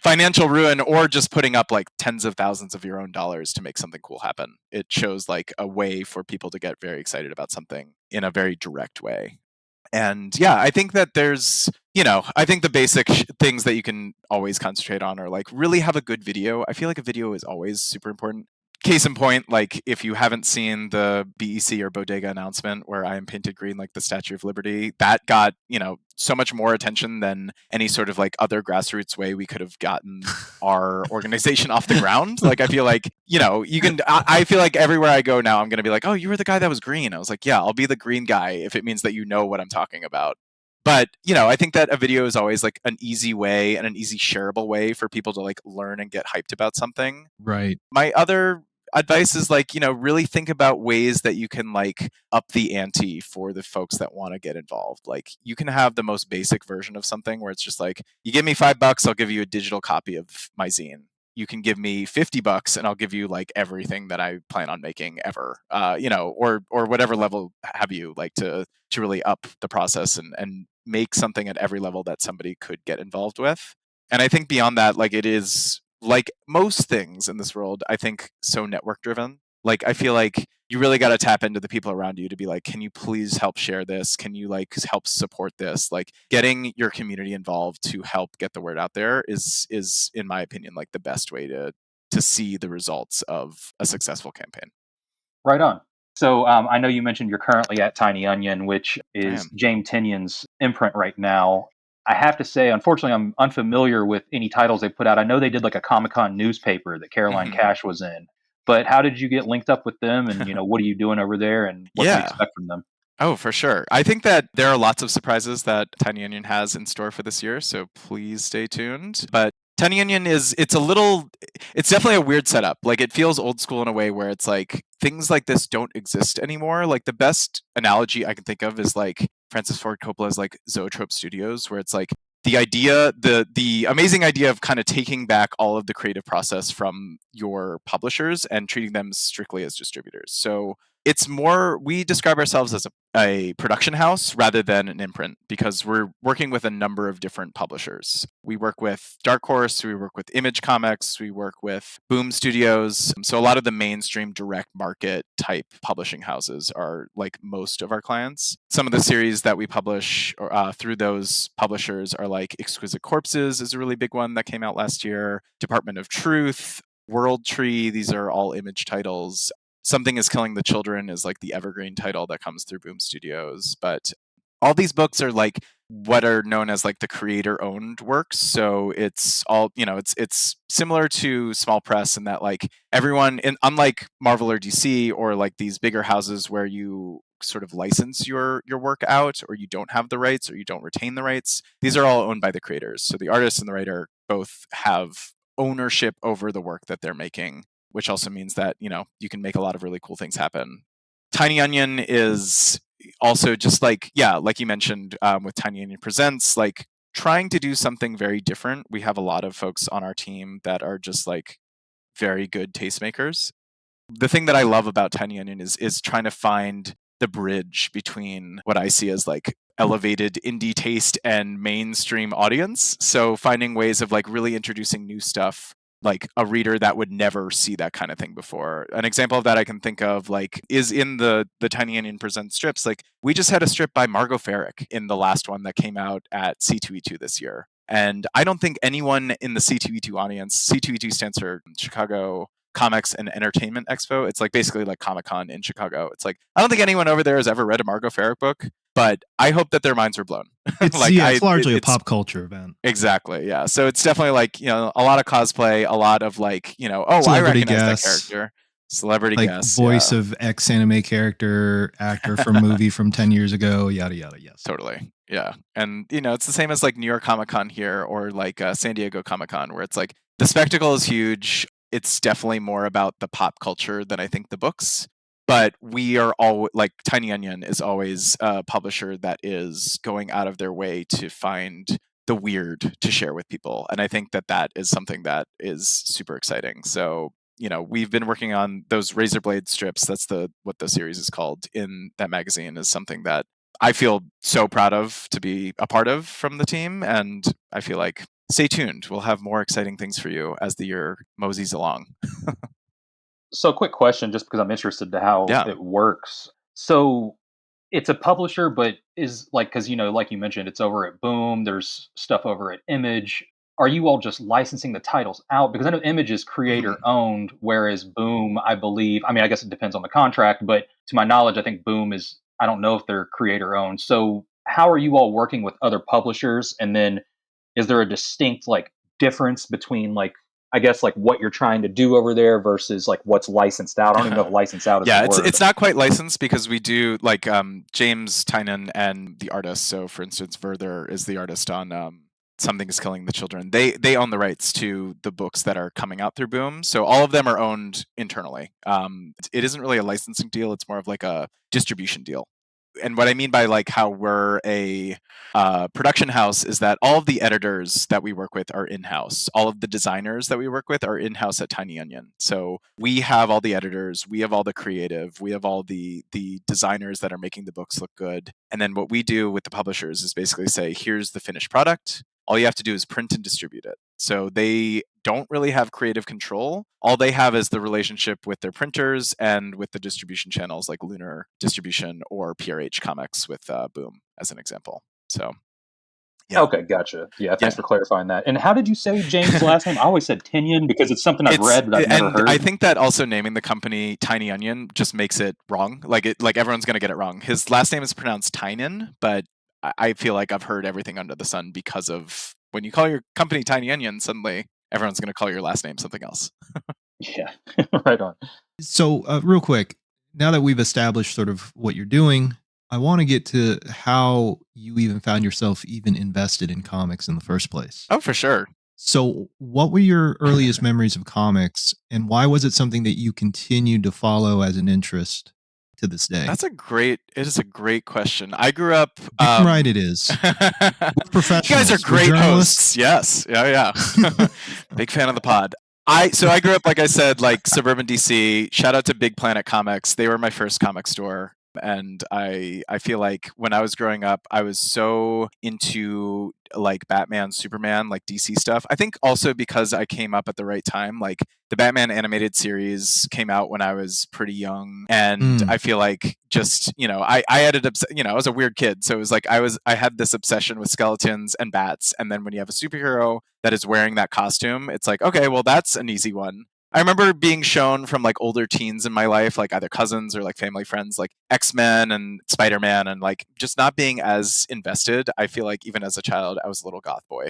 financial ruin or just putting up like tens of thousands of your own dollars to make something cool happen. It shows like a way for people to get very excited about something in a very direct way. And yeah, I think that there's, I think the basic things that you can always concentrate on are like really have a good video. I feel like a video is always super important. Case in point, like if you haven't seen the BEC or Bodega announcement where I am painted green like the Statue of Liberty, that got, so much more attention than any sort of like other grassroots way we could have gotten our organization off the ground. Like I feel like, I feel like everywhere I go now, I'm going to be like, oh, you were the guy that was green. I was like, yeah, I'll be the green guy if it means that you know what I'm talking about. But, I think that a video is always like an easy way and an easy shareable way for people to like learn and get hyped about something. Right. My other advice is like, really think about ways that you can like up the ante for the folks that want to get involved. Like you can have the most basic version of something where it's just like, you give me $5, I'll give you a digital copy of my zine. You can give me $50 and I'll give you like everything that I plan on making ever, or whatever level have you like to really up the process and make something at every level that somebody could get involved with. And I think beyond that, like it is like most things in this world, I think so network driven. Like I feel like you really got to tap into the people around you to be like, can you please help share this? Can you like help support this? Like getting your community involved to help get the word out there is in my opinion like the best way to see the results of a successful campaign. Right on. So I know you mentioned you're currently at Tiny Onion, which is James Tynion's imprint right now. I have to say, unfortunately, I'm unfamiliar with any titles they put out. I know they did like a Comic-Con newspaper that Caroline Cash was in. But how did you get linked up with them? And, what are you doing over there? And what can you expect from them? Oh, for sure. I think that there are lots of surprises that Tiny Onion has in store for this year. So please stay tuned. But Tiny Onion it's definitely a weird setup. Like, it feels old school in a way where it's like things like this don't exist anymore. Like, the best analogy I can think of is like Francis Ford Coppola's like Zoetrope Studios, where it's like the amazing idea of kind of taking back all of the creative process from your publishers and treating them strictly as distributors. So it's more, we describe ourselves as a production house rather than an imprint, because we're working with a number of different publishers. We work with Dark Horse, we work with Image Comics, we work with Boom Studios. So a lot of the mainstream direct market type publishing houses are like most of our clients. Some of the series that we publish through those publishers are like Exquisite Corpses is a really big one that came out last year, Department of Truth, World Tree. These are all Image titles. Something is Killing the Children is like the evergreen title that comes through Boom Studios. But all these books are like what are known as like the creator owned works. So it's all, it's similar to small press in that like everyone, unlike Marvel or DC or like these bigger houses where you sort of license your work out, or you don't have the rights, or you don't retain the rights, these are all owned by the creators. So the artist and the writer both have ownership over the work that they're making, which also means that, you can make a lot of really cool things happen. Tiny Onion is also just like you mentioned with Tiny Onion Presents, like trying to do something very different. We have a lot of folks on our team that are just like very good tastemakers. The thing that I love about Tiny Onion is trying to find the bridge between what I see as like elevated indie taste and mainstream audience. So finding ways of like really introducing new stuff, like a reader that would never see that kind of thing before. An example of that I can think of like is in the Tiny Onion Presents strips. Like, we just had a strip by Margot Farrick in the last one that came out at C2E2 this year. And I don't think anyone in the C2E2 audience, C2E2 stands for Chicago Comics and Entertainment Expo. It's like basically like Comic-Con in Chicago. It's like, I don't think anyone over there has ever read a Margot Farrick book, but I hope that their minds were blown. It's, it's largely a pop culture event. Exactly, yeah. So it's definitely like, a lot of cosplay, a lot of like, I recognize that character. Celebrity like guest. Voice of X anime character, actor from movie from 10 years ago, yada, yada, yes. Totally, yeah. And, it's the same as like New York Comic Con here, or like San Diego Comic Con, where it's like the spectacle is huge. It's definitely more about the pop culture than I think the books. But we are all like Tiny Onion is always a publisher that is going out of their way to find the weird to share with people. And I think that is something that is super exciting. So, we've been working on those razor blade strips. That's what the series is called in that magazine, is something that I feel so proud of to be a part of from the team. And I feel like, stay tuned. We'll have more exciting things for you as the year moseys along. So, quick question, just because I'm interested to how it works. So, it's a publisher, but is like, because, like you mentioned, it's over at Boom. There's stuff over at Image. Are you all just licensing the titles out? Because I know Image is creator owned, whereas Boom, I believe, I guess it depends on the contract, but to my knowledge, I think Boom is, I don't know if they're creator owned. So, how are you all working with other publishers? And then is there a distinct like difference between like, I guess like what you're trying to do over there versus like what's licensed out? I don't even know if licensed out is the word. It's not quite licensed, because we do like James Tynan and the artist. So for instance, Werther is the artist on Something is Killing the Children. They own the rights to the books that are coming out through Boom. So all of them are owned internally. It isn't really a licensing deal. It's more of like a distribution deal. And what I mean by like how we're a production house is that all of the editors that we work with are in-house. All of the designers that we work with are in-house at Tiny Onion. So we have all the editors, we have all the creative, we have all the designers that are making the books look good. And then what we do with the publishers is basically say, here's the finished product. All you have to do is print and distribute it. So they don't really have creative control. All they have is the relationship with their printers and with the distribution channels like Lunar Distribution or PRH Comics with Boom, as an example. So, yeah. Okay, gotcha. Yeah, thanks for clarifying that. And how did you say James' last name? I always said Tinian because it's something I've read but I've never heard. I think that also naming the company Tiny Onion just makes it wrong. Like everyone's going to get it wrong. His last name is pronounced Tynan, but I feel like I've heard everything under the sun because of when you call your company Tiny Onion, suddenly everyone's going to call your last name something else. Yeah, right on. So real quick, now that we've established sort of what you're doing, I want to get to how you even found yourself even invested in comics in the first place. Oh, for sure. So, what were your earliest memories of comics, and why was it something that you continued to follow as an interest to this day? It is a great question. I grew up. Damn right it is. We're professionals. You guys are great hosts. Yes. Yeah. Big fan of the pod. I grew up, like I said, like suburban DC. Shout out to Big Planet Comics. They were my first comic store. And I feel like when I was growing up, I was so into like Batman, Superman, like DC stuff. I think also because I came up at the right time. Like the Batman animated series came out when I was pretty young, and I feel like just I had I was a weird kid, so it was like I had this obsession with skeletons and bats, and then when you have a superhero that is wearing that costume, it's like, okay, well that's an easy one. I remember being shown from like older teens in my life, like either cousins or like family friends, like X-Men and Spider-Man, and like just not being as invested. I feel like even as a child, I was a little goth boy.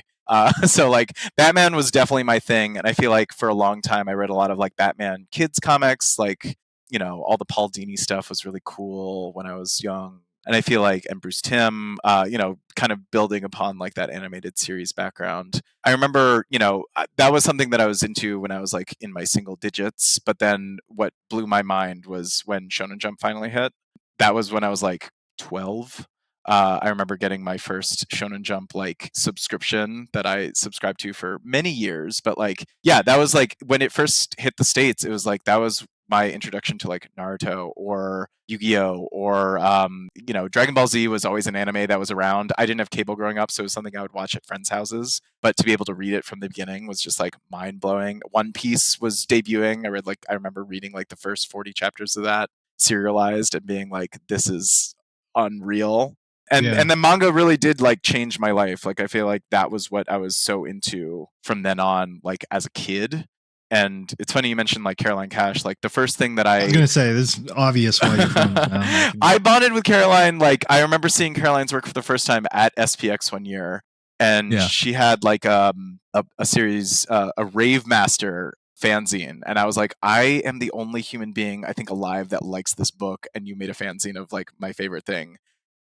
So like Batman was definitely my thing. And I feel like for a long time, I read a lot of like Batman kids comics, like, all the Paul Dini stuff was really cool when I was young. And I feel like, and Bruce Timm, kind of building upon like that animated series background. I remember, that was something that I was into when I was like in my single digits. But then what blew my mind was when Shonen Jump finally hit. That was when I was like 12. I remember getting my first Shonen Jump like subscription that I subscribed to for many years. But like, yeah, that was like when it first hit the States, it was like that was my introduction to like Naruto or Yu-Gi-Oh! Or Dragon Ball Z was always an anime that was around. I didn't have cable growing up, so it was something I would watch at friends' houses. But to be able to read it from the beginning was just like mind-blowing. One Piece was debuting. I remember reading like the first 40 chapters of that serialized and being like, this is unreal. And then manga really did like change my life. Like I feel like that was what I was so into from then on, like as a kid. And it's funny you mentioned like Caroline Cash. Like the first thing that I was going to say, this is obvious why you're from I bonded with Caroline. Like I remember seeing Caroline's work for the first time at SPX one year, and she had like a series, a Rave Master fanzine, and I was like, I am the only human being I think alive that likes this book, and you made a fanzine of like my favorite thing.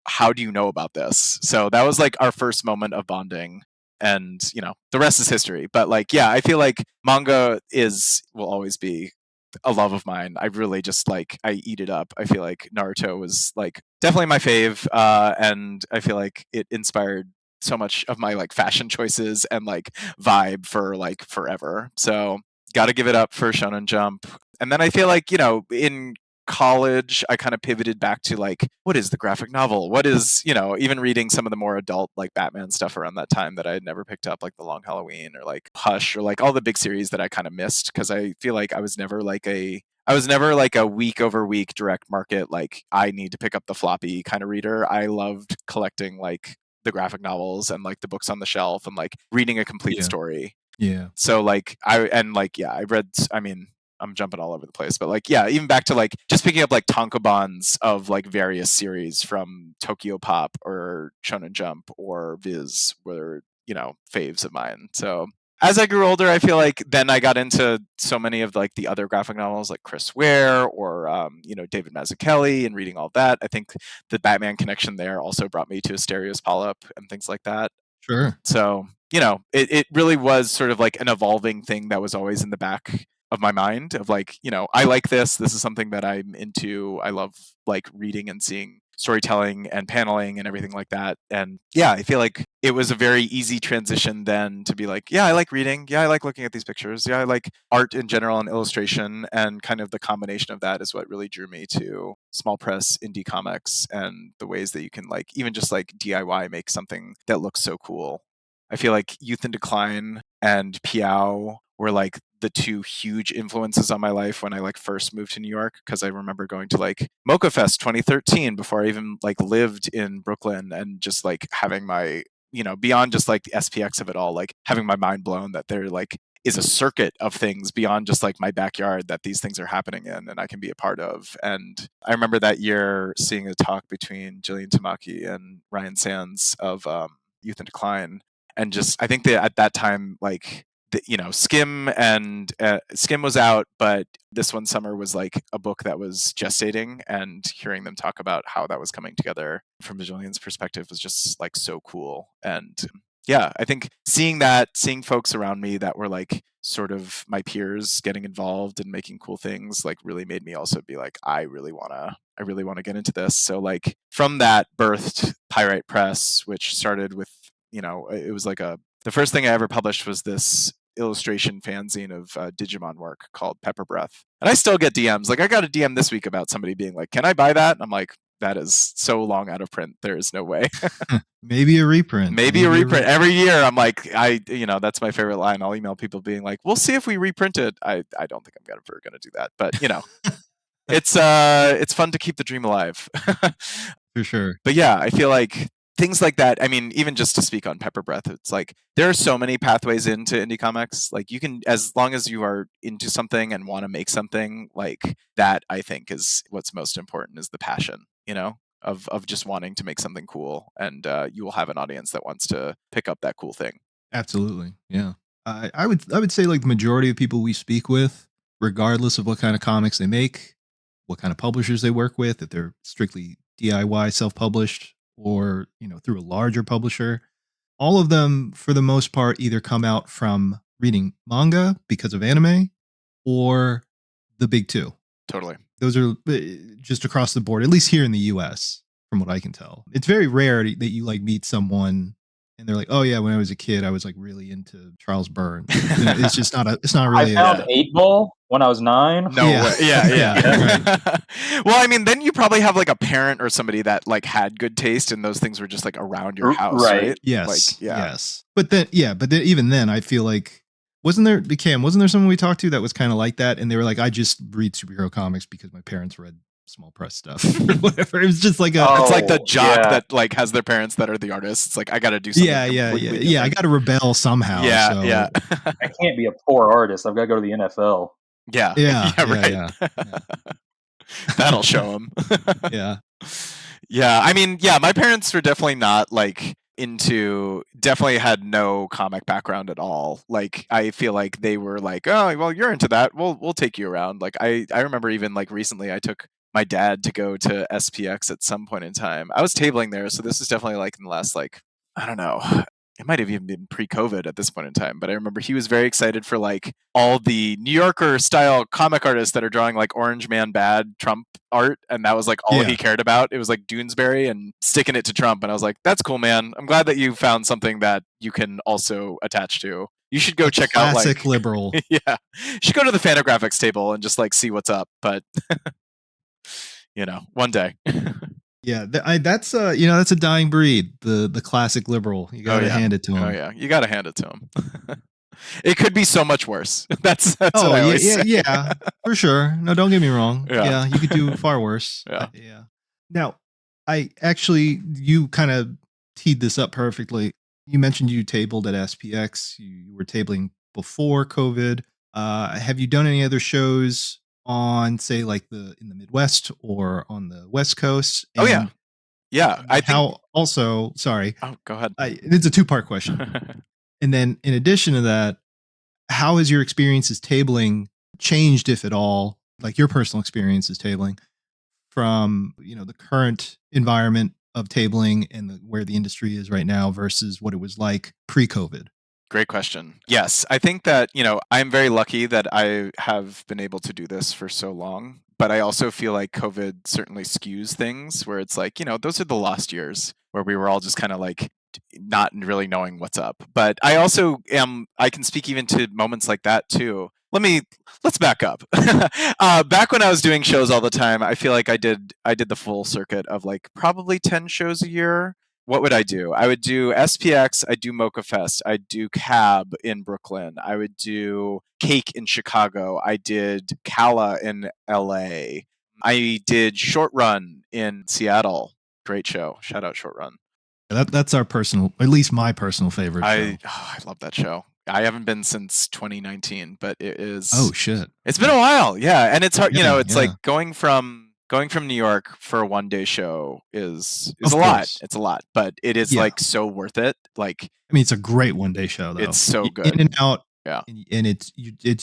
How do you know about this? So that was like our first moment of bonding. And the rest is history. But like, yeah, I feel like manga will always be a love of mine. I really just like, I eat it up. I feel like Naruto was like definitely my fave, and I feel like it inspired so much of my like fashion choices and like vibe for like forever. So got to give it up for Shonen Jump. And then I feel like in college I kind of pivoted back to like, what is the graphic novel, what is even reading some of the more adult like Batman stuff around that time that I had never picked up, like The Long Halloween or like Hush or like all the big series that I kind of missed, because I feel like I was never like a week over week direct market, like I need to pick up the floppy kind of reader. I loved collecting like the graphic novels and like the books on the shelf and like reading a complete story. So like I'm jumping all over the place, but like, yeah, even back to like just picking up like tankobons of like various series from Tokyo Pop or Shonen Jump or Viz were, faves of mine. So as I grew older, I feel like then I got into so many of like the other graphic novels like Chris Ware or, David Mazzucchelli, and reading all that. I think the Batman connection there also brought me to Asterios Polyp and things like that. Sure. So, it really was sort of like an evolving thing that was always in the back of my mind of like, I like this is something that I'm into. I love like reading and seeing storytelling and paneling and everything like that. And yeah, I feel like it was a very easy transition then to be like, yeah, I like reading. Yeah, I like looking at these pictures. Yeah, I like art in general and illustration, and kind of the combination of that is what really drew me to small press indie comics and the ways that you can like even just like DIY make something that looks so cool. I feel like Youth in Decline and Piao were like the two huge influences on my life when I like first moved to New York, because I remember going to like Mocha Fest 2013 before I even like lived in Brooklyn, and just like having my, beyond just like the SPX of it all, like having my mind blown that there like is a circuit of things beyond just like my backyard that these things are happening in and I can be a part of. And I remember that year seeing a talk between Jillian Tamaki and Ryan Sands of Youth in Decline. And just, I think that at that time, like, Skim was out, but This One Summer was like a book that was gestating, and hearing them talk about how that was coming together from Jillian's perspective was just like so cool. And Yeah, I think seeing folks around me that were like sort of my peers getting involved and making cool things, like really made me also be like, I really wanna get into this. So like from that birthed Pyrite Press, which started with, it was like the first thing I ever published was this illustration fanzine of Digimon work called Pepper Breath. And I still get DMs. Like I got a DM this week about somebody being like, can I buy that? And I'm like, that is so long out of print. There is no way. Maybe a reprint. Maybe a reprint. Every year I'm like, that's my favorite line. I'll email people being like, we'll see if we reprint it. I don't think I'm ever going to do that. But, it's fun to keep the dream alive. For sure. But yeah, I feel like things like that. I mean, even just to speak on Pepper Breath, it's like there are so many pathways into indie comics. Like you can, as long as you are into something and want to make something, like that, I think is what's most important, is the passion, of just wanting to make something cool, and you will have an audience that wants to pick up that cool thing. Absolutely. Yeah. I would say like the majority of people we speak with, regardless of what kind of comics they make, what kind of publishers they work with, if they're strictly DIY self-published or, through a larger publisher, all of them for the most part either come out from reading manga because of anime or the big two. Totally. Those are just across the board, at least here in the US, from what I can tell. It's very rare that you like meet someone and they're like, oh yeah, when I was a kid, I was like really into Charles Burns. It's just it's not really. I found 8-Ball when I was 9. No way. Yeah. Right. Well, I mean, then you probably have like a parent or somebody that like had good taste and those things were just like around your house, right? Yes. Like, yeah. Yes. But then even then I feel like, wasn't there someone we talked to that was kind of like that? And they were like, I just read superhero comics because my parents read small press stuff or whatever. It was just like it's like the jock that like has their parents that are the artists. It's like, I got to do something. Yeah. I got to rebel somehow. Yeah. I can't be a poor artist. I've got to go to the NFL. Yeah. Right. Yeah. That'll show them. Yeah. Yeah. I mean, yeah, my parents were definitely not like definitely had no comic background at all. Like I feel like they were like, oh, well, you're into that. We'll take you around. Like I remember even like recently I took my dad to go to SPX at some point in time. I was tabling there, so this is definitely like in the last, like, I don't know, it might have even been pre-COVID at this point in time, but I remember he was very excited for like all the New Yorker style comic artists that are drawing like Orange Man Bad Trump art, and that was like all he cared about. It was like Doonesbury and sticking it to Trump, and I was like, that's cool, man. I'm glad that you found something that you can also attach to. You should go check out like classic liberal. Yeah, you should go to the Fantagraphics table and just like see what's up, but one day. Yeah, that's a dying breed. The classic liberal. You gotta hand it to him. Oh yeah, you gotta hand it to him. It could be so much worse. That's what I always say. Yeah, for sure. No, don't get me wrong. Yeah, you could do far worse. Yeah. Now, you kind of teed this up perfectly. You mentioned you tabled at SPX. You were tabling before COVID. Have you done any other shows on, say, like in the Midwest or on the West Coast? And yeah. Sorry. Oh, go ahead. It's a 2-part question. And then in addition to that, how has your experiences tabling changed, if at all, like your personal experiences tabling from, the current environment of tabling and where the industry is right now versus what it was like pre-COVID? Great question. Yes, I think that, I'm very lucky that I have been able to do this for so long, but I also feel like COVID certainly skews things where it's like, those are the lost years where we were all just kind of like not really knowing what's up. But I also I can speak even to moments like that too. Let's back up. Back when I was doing shows all the time, I feel like I did the full circuit of like probably 10 shows a year. What would I do? I would do SPX, I'd do Mocha Fest, I'd do Cab in Brooklyn, I would do Cake in Chicago, I did Calla in LA, I did Short Run in Seattle. Great show. Shout out Short Run. That's our personal, at least my personal favorite show. I love that show. I haven't been since 2019, but it is. Oh shit! It's been a while, yeah, and it's hard. It's like going from New York for a one-day show is a lot. It's a lot, but it is like so worth it. Like, I mean, it's a great one-day show though. It's so good. In and out. Yeah, and it's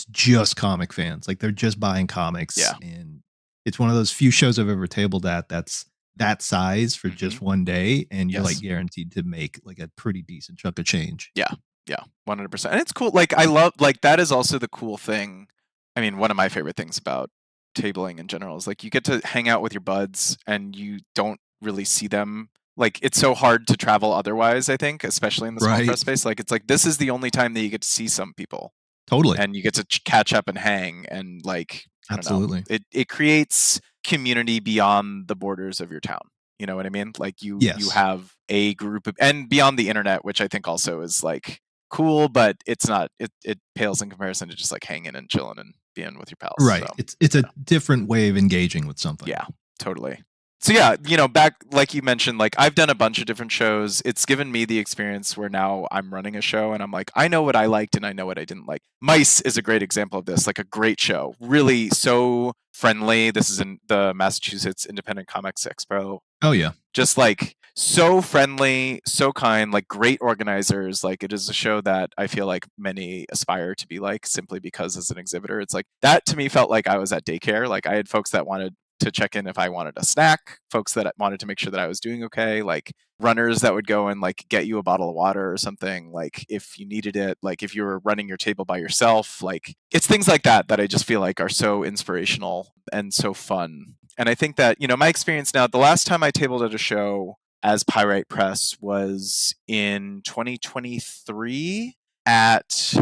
just comic fans. Like they're just buying comics. Yeah, and it's one of those few shows I've ever tabled at that's that size for just one day, and you're Yes. like guaranteed to make like a pretty decent chunk of change. Yeah. Yeah. 100%. And it's cool. Like I love, like that is also the cool thing. I mean, one of my favorite things about tabling in general is like you get to hang out with your buds and you don't really see them. Like it's so hard to travel otherwise, I think, especially in the small Right. press space. Like it's like this is the only time that you get to see some people. Totally. And you get to catch up and hang and like I don't know. Absolutely. It creates community beyond the borders of your town. You know what I mean? Like you Yes. have a group of, and beyond the internet, which I think also is like cool, but it's not, it pales in comparison to just like hanging and chilling and being with your pals. Right. So, It's a different way of engaging with something. yeah, totally. So yeah, you know, back like you mentioned, like I've done a bunch of different shows. It's given me the experience where now I'm running a show and I'm like, I know what I liked and I know what I didn't like. Mice is a great example of this, like a great show. Really so friendly. This is in the Massachusetts Independent Comics Expo. Oh yeah. Just like so friendly, so kind, like great organizers. Like it is a show that I feel like many aspire to be like simply because as an exhibitor, it's like that to me felt like I was at daycare. Like I had folks that wanted to check in if I wanted a snack, folks that wanted to make sure that I was doing okay, like runners that would go and like get you a bottle of water or something, like if you needed it, like if you were running your table by yourself, like it's things like that that I just feel like are so inspirational and so fun. And I think that, you know, my experience now, the last time I tabled at a show as Pyrite Pres was in 2023 at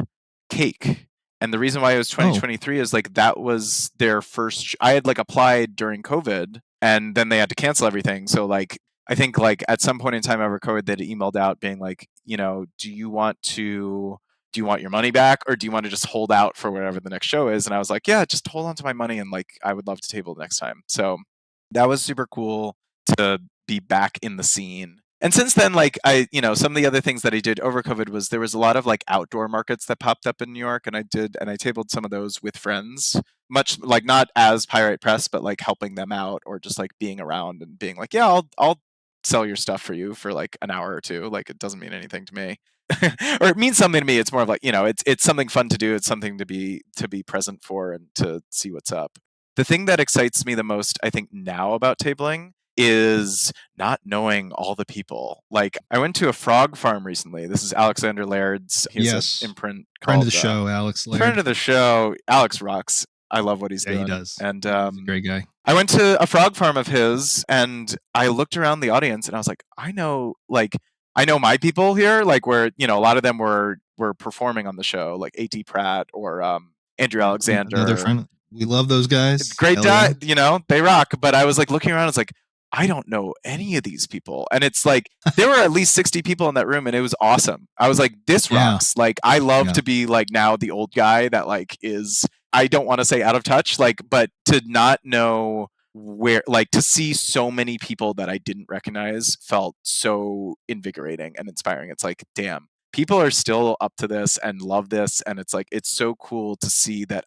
Cake. And the reason why it was 2023 is like that was their first I had like applied during COVID and then they had to cancel everything. So like I think like at some point in time over COVID they'd emailed out being like, you know, do you want your money back or do you want to just hold out for whatever the next show is? And I was like, yeah, just hold on to my money and like I would love to table next time. So that was super cool to be back in the scene. And since then, like I, you know, some of the other things that I did over COVID was there was a lot of like outdoor markets that popped up in New York, and I tabled some of those with friends, much like not as Pyrite Pres, but like helping them out or just like being around and being like, yeah, I'll sell your stuff for you for like an hour or two. Like it doesn't mean anything to me. Or it means something to me. It's more of like, you know, it's something fun to do. It's something to be present for and to see what's up. The thing that excites me the most, I think, now about tabling is not knowing all the people. Like I went to a frog farm recently. This is Alexander Laird's imprint called friend of the show, Alex Laird. Friend of the show, Alex rocks. I love what he's doing. He does. And he's a great guy. I went to a frog farm of his and I looked around the audience and I was like, I know my people here, like where, you know, a lot of them were performing on the show, like A.T. Pratt or Andrew Alexander. Another friend. We love those guys. Great guy, you know, they rock. But I was like looking around, it's like, I don't know any of these people. And it's like, there were at least 60 people in that room and it was awesome. I was like, this rocks. Like, I love to be like now the old guy that like is, I don't want to say out of touch, like, but to not know where, like to see so many people that I didn't recognize felt so invigorating and inspiring. It's like, damn, people are still up to this and love this. And it's like, it's so cool to see that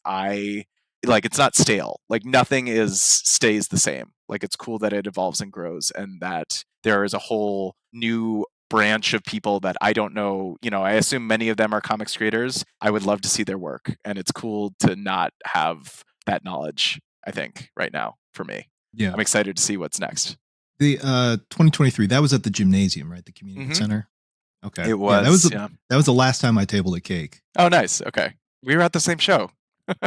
like it's not stale, like nothing stays the same. Like it's cool that it evolves and grows and that there is a whole new branch of people that I don't know, you know, I assume many of them are comics creators. I would love to see their work and it's cool to not have that knowledge, I think, right now for me. Yeah. I'm excited to see what's next. The 2023, that was at the gymnasium, right? The community center. Okay. It was. That was the last time I tabled at Cake. Oh, nice. Okay. We were at the same show.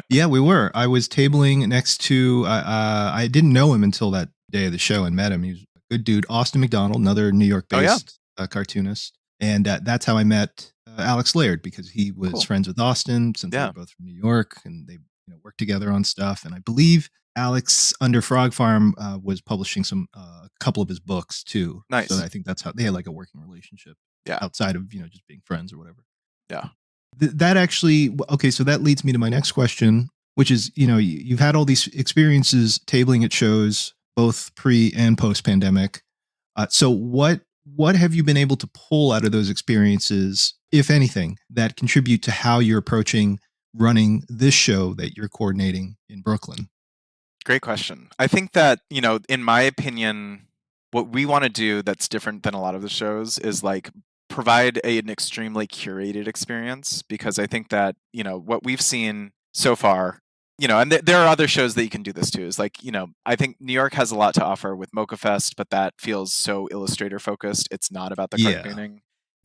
Yeah, we were. I was tabling next to, I didn't know him until that day of the show and met him. He was a good dude. Austin McDonald, another New York-based cartoonist. And that's how I met Alex Laird, because he was friends with Austin since they were both from New York, and they worked together on stuff. And I believe Alex, under Frog Farm, was publishing a couple of his books too. Nice. So I think that's how they had like a working relationship outside of, just being friends or whatever. Yeah. That actually, okay, so that leads me to my next question, which is, you've had all these experiences tabling at shows, both pre and post pandemic. So what have you been able to pull out of those experiences, if anything, that contribute to how you're approaching running this show that you're coordinating in Brooklyn? Great question. I think that, in my opinion, what we want to do that's different than a lot of the shows is like provide an extremely curated experience, because I think that, what we've seen so far, and there are other shows that you can do this to. Is like, I think New York has a lot to offer with Mocha Fest, but that feels so illustrator focused. It's not about the cartooning.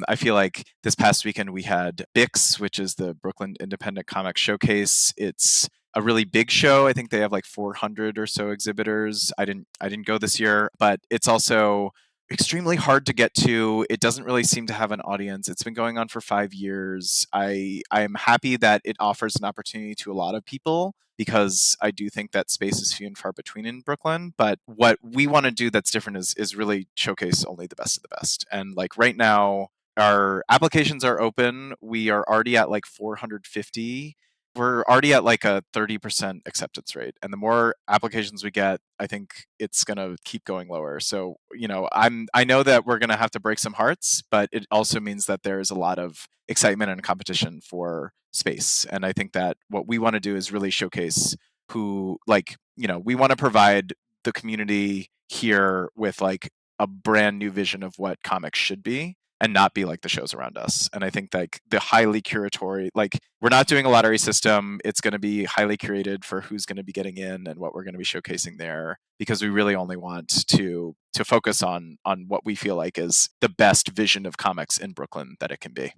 I feel like this past weekend we had BIX, which is the Brooklyn Independent Comics Showcase. It's a really big show. I think they have like 400 or so exhibitors. I didn't go this year, but it's also extremely hard to get to. It doesn't really seem to have an audience. It's been going on for 5 years. I am happy that it offers an opportunity to a lot of people, because I do think that space is few and far between in Brooklyn. But what we want to do that's different is really showcase only the best of the best. And like right now, our applications are open. We are already at like 450. We're already at like a 30% acceptance rate. And the more applications we get, I think it's going to keep going lower. So, I know that we're going to have to break some hearts, but it also means that there's a lot of excitement and competition for space. And I think that what we want to do is really showcase who, we want to provide the community here with like a brand new vision of what comics should be, and not be like the shows around us. And I think like the highly curatory, like we're not doing a lottery system. It's going to be highly curated for who's going to be getting in and what we're going to be showcasing there, because we really only want to focus on what we feel like is the best vision of comics in Brooklyn that it can be.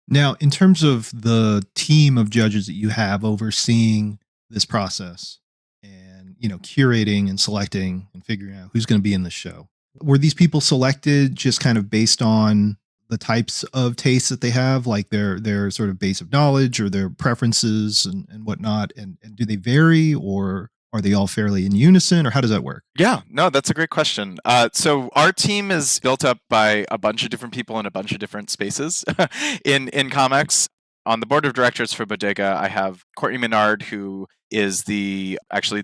Now, in terms of the team of judges that you have overseeing this process and, curating and selecting and figuring out who's going to be in the show, were these people selected just kind of based on the types of tastes that they have, like their sort of base of knowledge or their preferences and whatnot? And do they vary, or are they all fairly in unison, or how does that work? Yeah, no, that's a great question. So our team is built up by a bunch of different people in a bunch of different spaces in comics. On the board of directors for Bodega, I have Courtney Menard, who is the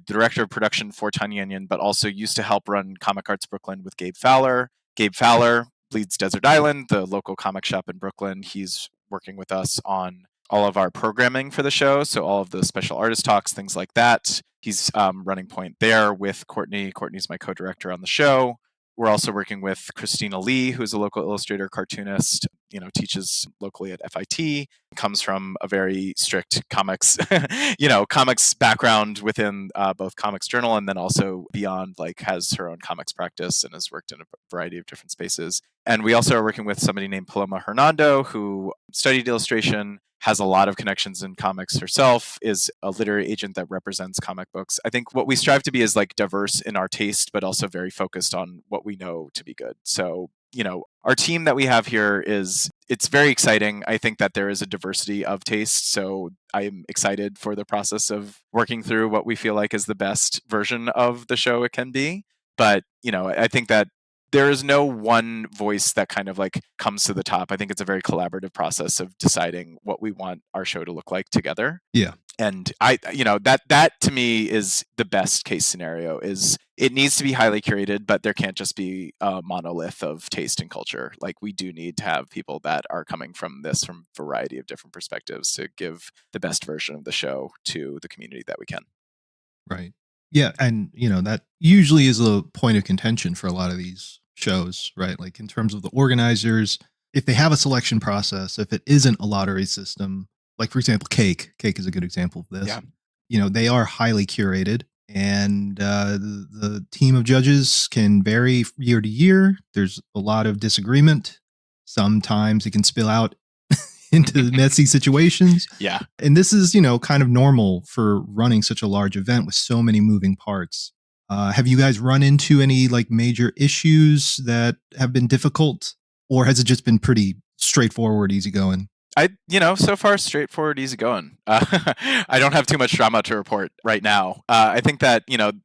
director of production for Tiny Onion, but also used to help run Comic Arts Brooklyn with Gabe Fowler. Gabe Fowler leads Desert Island, the local comic shop in Brooklyn. He's working with us on all of our programming for the show, so all of the special artist talks, things like that. He's running point there with Courtney. Courtney's my co-director on the show. We're also working with Christina Lee, who's a local illustrator, cartoonist, teaches locally at FIT, comes from a very strict comics, comics background within both Comics Journal and then also beyond, like has her own comics practice and has worked in a variety of different spaces. And we also are working with somebody named Paloma Hernando, who studied illustration, has a lot of connections in comics herself, is a literary agent that represents comic books. I think what we strive to be is like diverse in our taste, but also very focused on what we know to be good. So, our team that we have here it's very exciting. I think that there is a diversity of taste. So I'm excited for the process of working through what we feel like is the best version of the show it can be. But, I think that there is no one voice that kind of like comes to the top. I think it's a very collaborative process of deciding what we want our show to look like together. Yeah. And that to me is the best case scenario. Is it needs to be highly curated, but there can't just be a monolith of taste and culture. Like we do need to have people that are coming from a variety of different perspectives to give the best version of the show to the community that we can. Right. Yeah. And, that usually is a point of contention for a lot of these shows, right? Like in terms of the organizers, if they have a selection process, if it isn't a lottery system, like for example, Cake is a good example of this. Yeah. They are highly curated, and the team of judges can vary year to year. There's a lot of disagreement. Sometimes it can spill out into messy situations. Yeah. And this is, kind of normal for running such a large event with so many moving parts. Have you guys run into any like major issues that have been difficult, or has it just been pretty straightforward, easygoing? So far straightforward, easygoing. I don't have too much drama to report right now. I think that,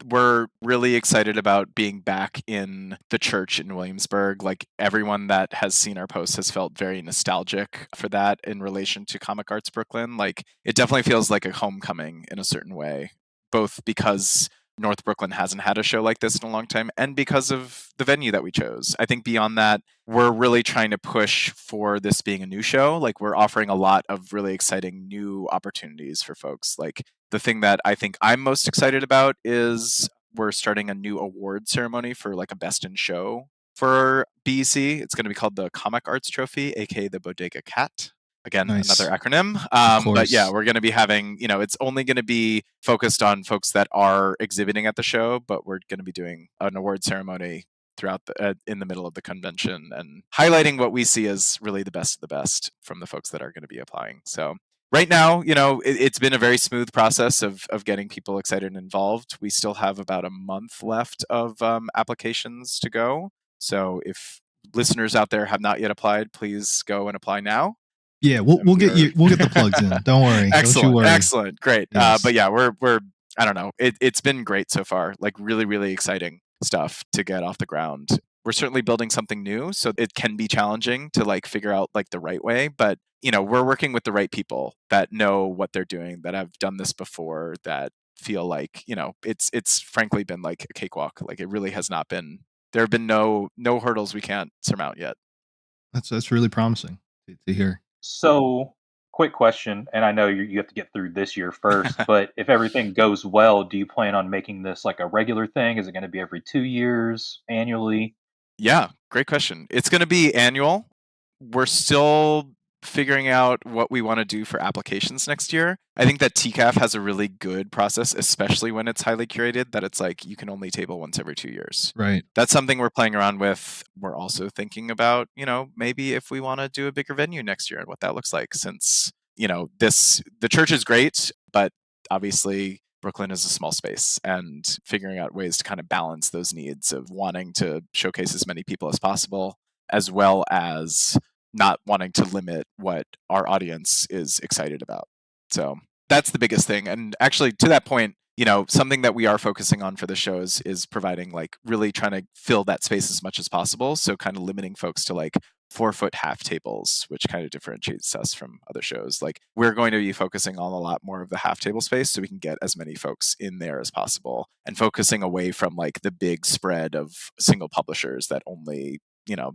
we're really excited about being back in the church in Williamsburg. Like everyone that has seen our posts has felt very nostalgic for that in relation to Comic Arts Brooklyn. Like it definitely feels like a homecoming in a certain way, both because North Brooklyn hasn't had a show like this in a long time, and because of the venue that we chose. I think beyond that, we're really trying to push for this being a new show. Like we're offering a lot of really exciting new opportunities for folks. Like the thing that I think I'm most excited about is we're starting a new award ceremony for like a best in show for BEC. It's going to be called the Comic Arts Trophy, aka the Bodega Cat. Again, Nice. another acronym. Of But course. yeah, we're going to be having, it's only going to be focused on folks that are exhibiting at the show, but we're going to be doing an award ceremony throughout in the middle of the convention and highlighting what we see as really the best of the best from the folks that are going to be applying. So right now, it's been a very smooth process of getting people excited and involved. We still have about a month left of applications to go. So if listeners out there have not yet applied, please go and apply now. Yeah, we'll get the plugs in. Don't worry. Excellent. Don't you worry. Excellent. Great. Yes. But yeah, we're I don't know. It's been great so far. Like really, really exciting stuff to get off the ground. We're certainly building something new, so it can be challenging to like figure out like the right way, but we're working with the right people that know what they're doing, that have done this before, that feel like, it's frankly been like a cakewalk. Like it really has not been. There have been no hurdles we can't surmount yet. That's really promising to hear. So, quick question, and I know you have to get through this year first, but if everything goes well, do you plan on making this like a regular thing? Is it going to be every 2 years, annually? Yeah, great question. It's going to be annual. We're still figuring out what we want to do for applications next year. I think that TCAF has a really good process, especially when it's highly curated, that it's like you can only table once every 2 years. Right. That's something we're playing around with. We're also thinking about, maybe if we want to do a bigger venue next year and what that looks like, since, the church is great, but obviously Brooklyn is a small space, and figuring out ways to kind of balance those needs of wanting to showcase as many people as possible, as well as not wanting to limit what our audience is excited about. So that's the biggest thing. And actually, to that point, something that we are focusing on for the show is providing, like, really trying to fill that space as much as possible. So kind of limiting folks to like 4-foot half tables, which kind of differentiates us from other shows. Like, we're going to be focusing on a lot more of the half table space so we can get as many folks in there as possible, and focusing away from like the big spread of single publishers that only,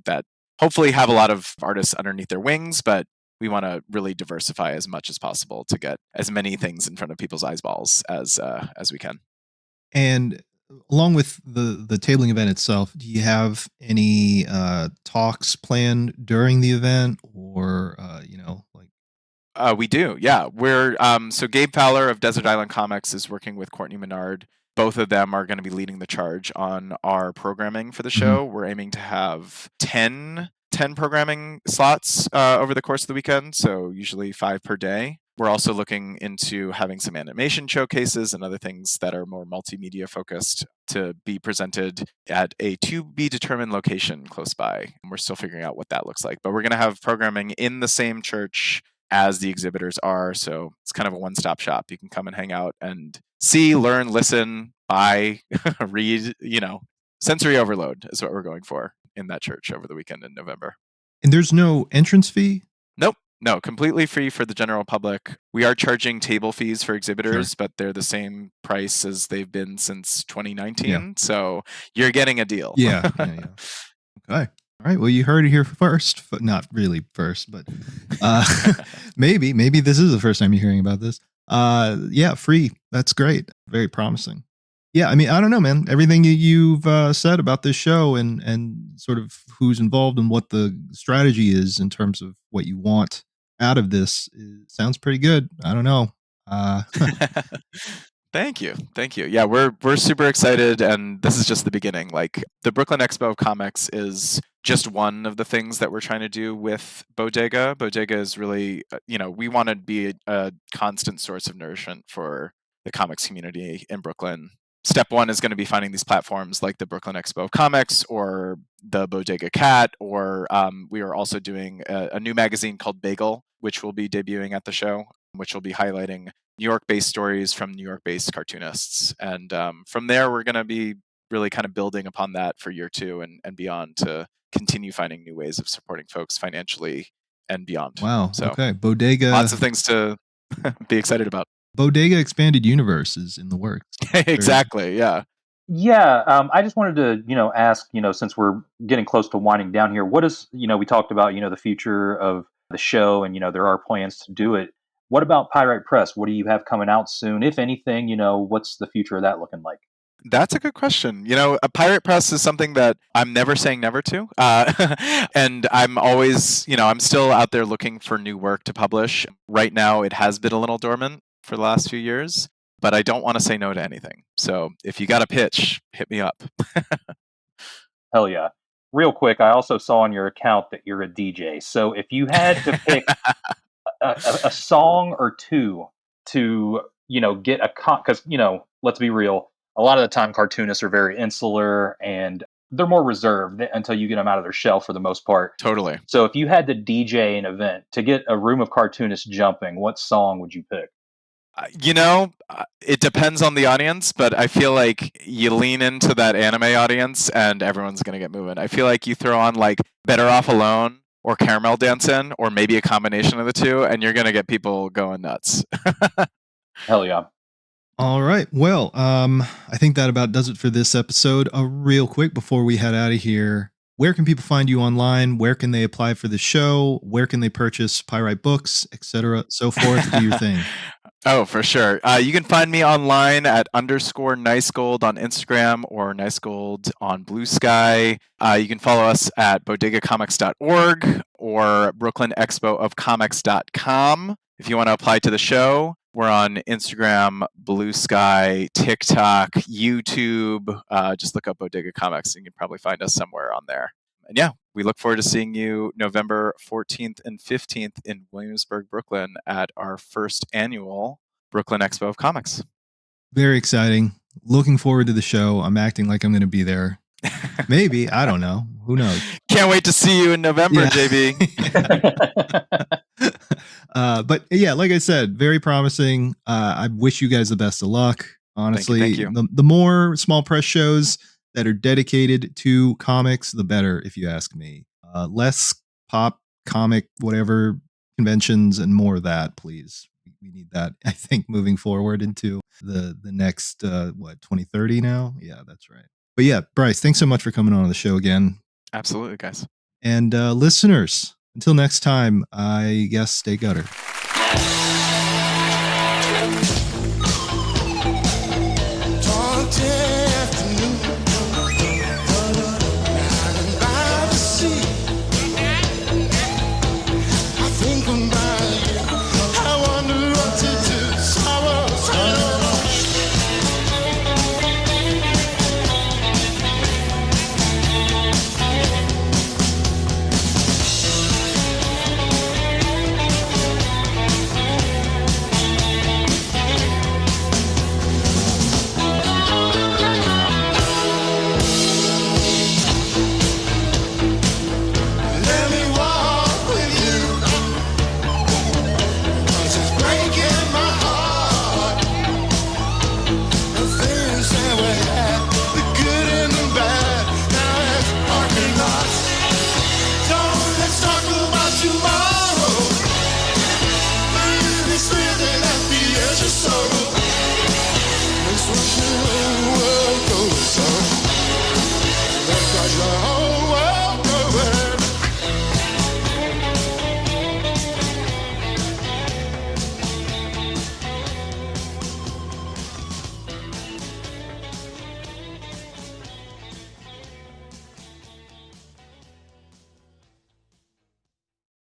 that hopefully have a lot of artists underneath their wings, but we want to really diversify as much as possible to get as many things in front of people's eyeballs as we can. And along with the tabling event itself, do you have any talks planned during the event, or we do, yeah. We're so Gabe Fowler of Desert Island Comics is working with Courtney Menard. Both of them are going to be leading the charge on our programming for the show. Mm-hmm. We're aiming to have 10 programming slots over the course of the weekend, so usually 5 per day. We're also looking into having some animation showcases and other things that are more multimedia focused to be presented at a to-be-determined location close by. And we're still figuring out what that looks like. But we're going to have programming in the same church as the exhibitors are, so it's kind of a one-stop shop. You can come and hang out and see, learn, listen, buy, read, sensory overload is what we're going for in that church over the weekend in November. And there's no entrance fee? Nope. No, completely free for the general public. We are charging table fees for exhibitors, Sure. but they're the same price as they've been since 2019. Yeah. So you're getting a deal. Yeah. Okay. All right. Well, you heard it here first, but not really first, but maybe this is the first time you're hearing about this. Yeah, free. That's great. Very promising. Yeah, I mean, I don't know, man. Everything you've said about this show and sort of who's involved and what the strategy is in terms of what you want out of this sounds pretty good. I don't know. Thank you. Yeah, we're super excited, and this is just the beginning. Like, the Brooklyn Expo of Comics is just one of the things that we're trying to do with Bodega. Bodega is really, we want to be a constant source of nourishment for the comics community in Brooklyn. Step one is going to be finding these platforms like the Brooklyn Expo of Comics or the Bodega Cat, or we are also doing a new magazine called Bagel, which will be debuting at the show, which will be highlighting New York-based stories from New York-based cartoonists. And from there, we're going to be really kind of building upon that for year 2 and beyond to continue finding new ways of supporting folks financially and beyond. Wow. So, okay. Bodega. Lots of things to be excited about. Bodega Expanded Universe is in the works. Exactly. Yeah. Yeah. I just wanted to, ask, since we're getting close to winding down here, what is, we talked about, the future of the show and, there are plans to do it. What about Pyrite Press? What do you have coming out soon? If anything, what's the future of that looking like? That's a good question. A Pyrite Press is something that I'm never saying never to. And I'm always, I'm still out there looking for new work to publish. Right now, it has been a little dormant for the last few years, but I don't want to say no to anything. So if you got a pitch, hit me up. Hell yeah. Real quick, I also saw on your account that you're a DJ. So if you had to pick a song or two to, get because, let's be real, a lot of the time cartoonists are very insular and they're more reserved until you get them out of their shell for the most part. Totally. So if you had to DJ an event to get a room of cartoonists jumping, what song would you pick? It depends on the audience, but I feel like you lean into that anime audience and everyone's going to get moving. I feel like you throw on like Better Off Alone or Caramel Dancing or maybe a combination of the two and you're going to get people going nuts. Hell yeah. All right. Well, I think that about does it for this episode. Real quick before we head out of here, where can people find you online? Where can they apply for the show? Where can they purchase Pyrite books, etc., so forth? Do your thing. Oh, for sure. You can find me online at _NiceGold on Instagram or NiceGold on Blue Sky. You can follow us at BODEGAComix.org or BrooklynExpoofComics.com. If you want to apply to the show, we're on Instagram, Blue Sky, TikTok, YouTube. Just look up Bodega Comics and you can probably find us somewhere on there. And yeah, we look forward to seeing you November 14th and 15th in Williamsburg, Brooklyn at our first annual Brooklyn Expo of Comics. Very exciting. Looking forward to the show. I'm acting like I'm going to be there. Maybe. I don't know. Who knows? Can't wait to see you in November, JB. But yeah, like I said, very promising. I wish you guys the best of luck. Honestly, Thank you. The more small press shows that are dedicated to comics, the better, if you ask me. Less pop, comic, whatever conventions and more of that, please. We need that, I think, moving forward into the next, 2030 now? Yeah, that's right. But yeah, Bryce, thanks so much for coming on the show again. Absolutely, guys. And listeners, until next time, I guess stay gutter.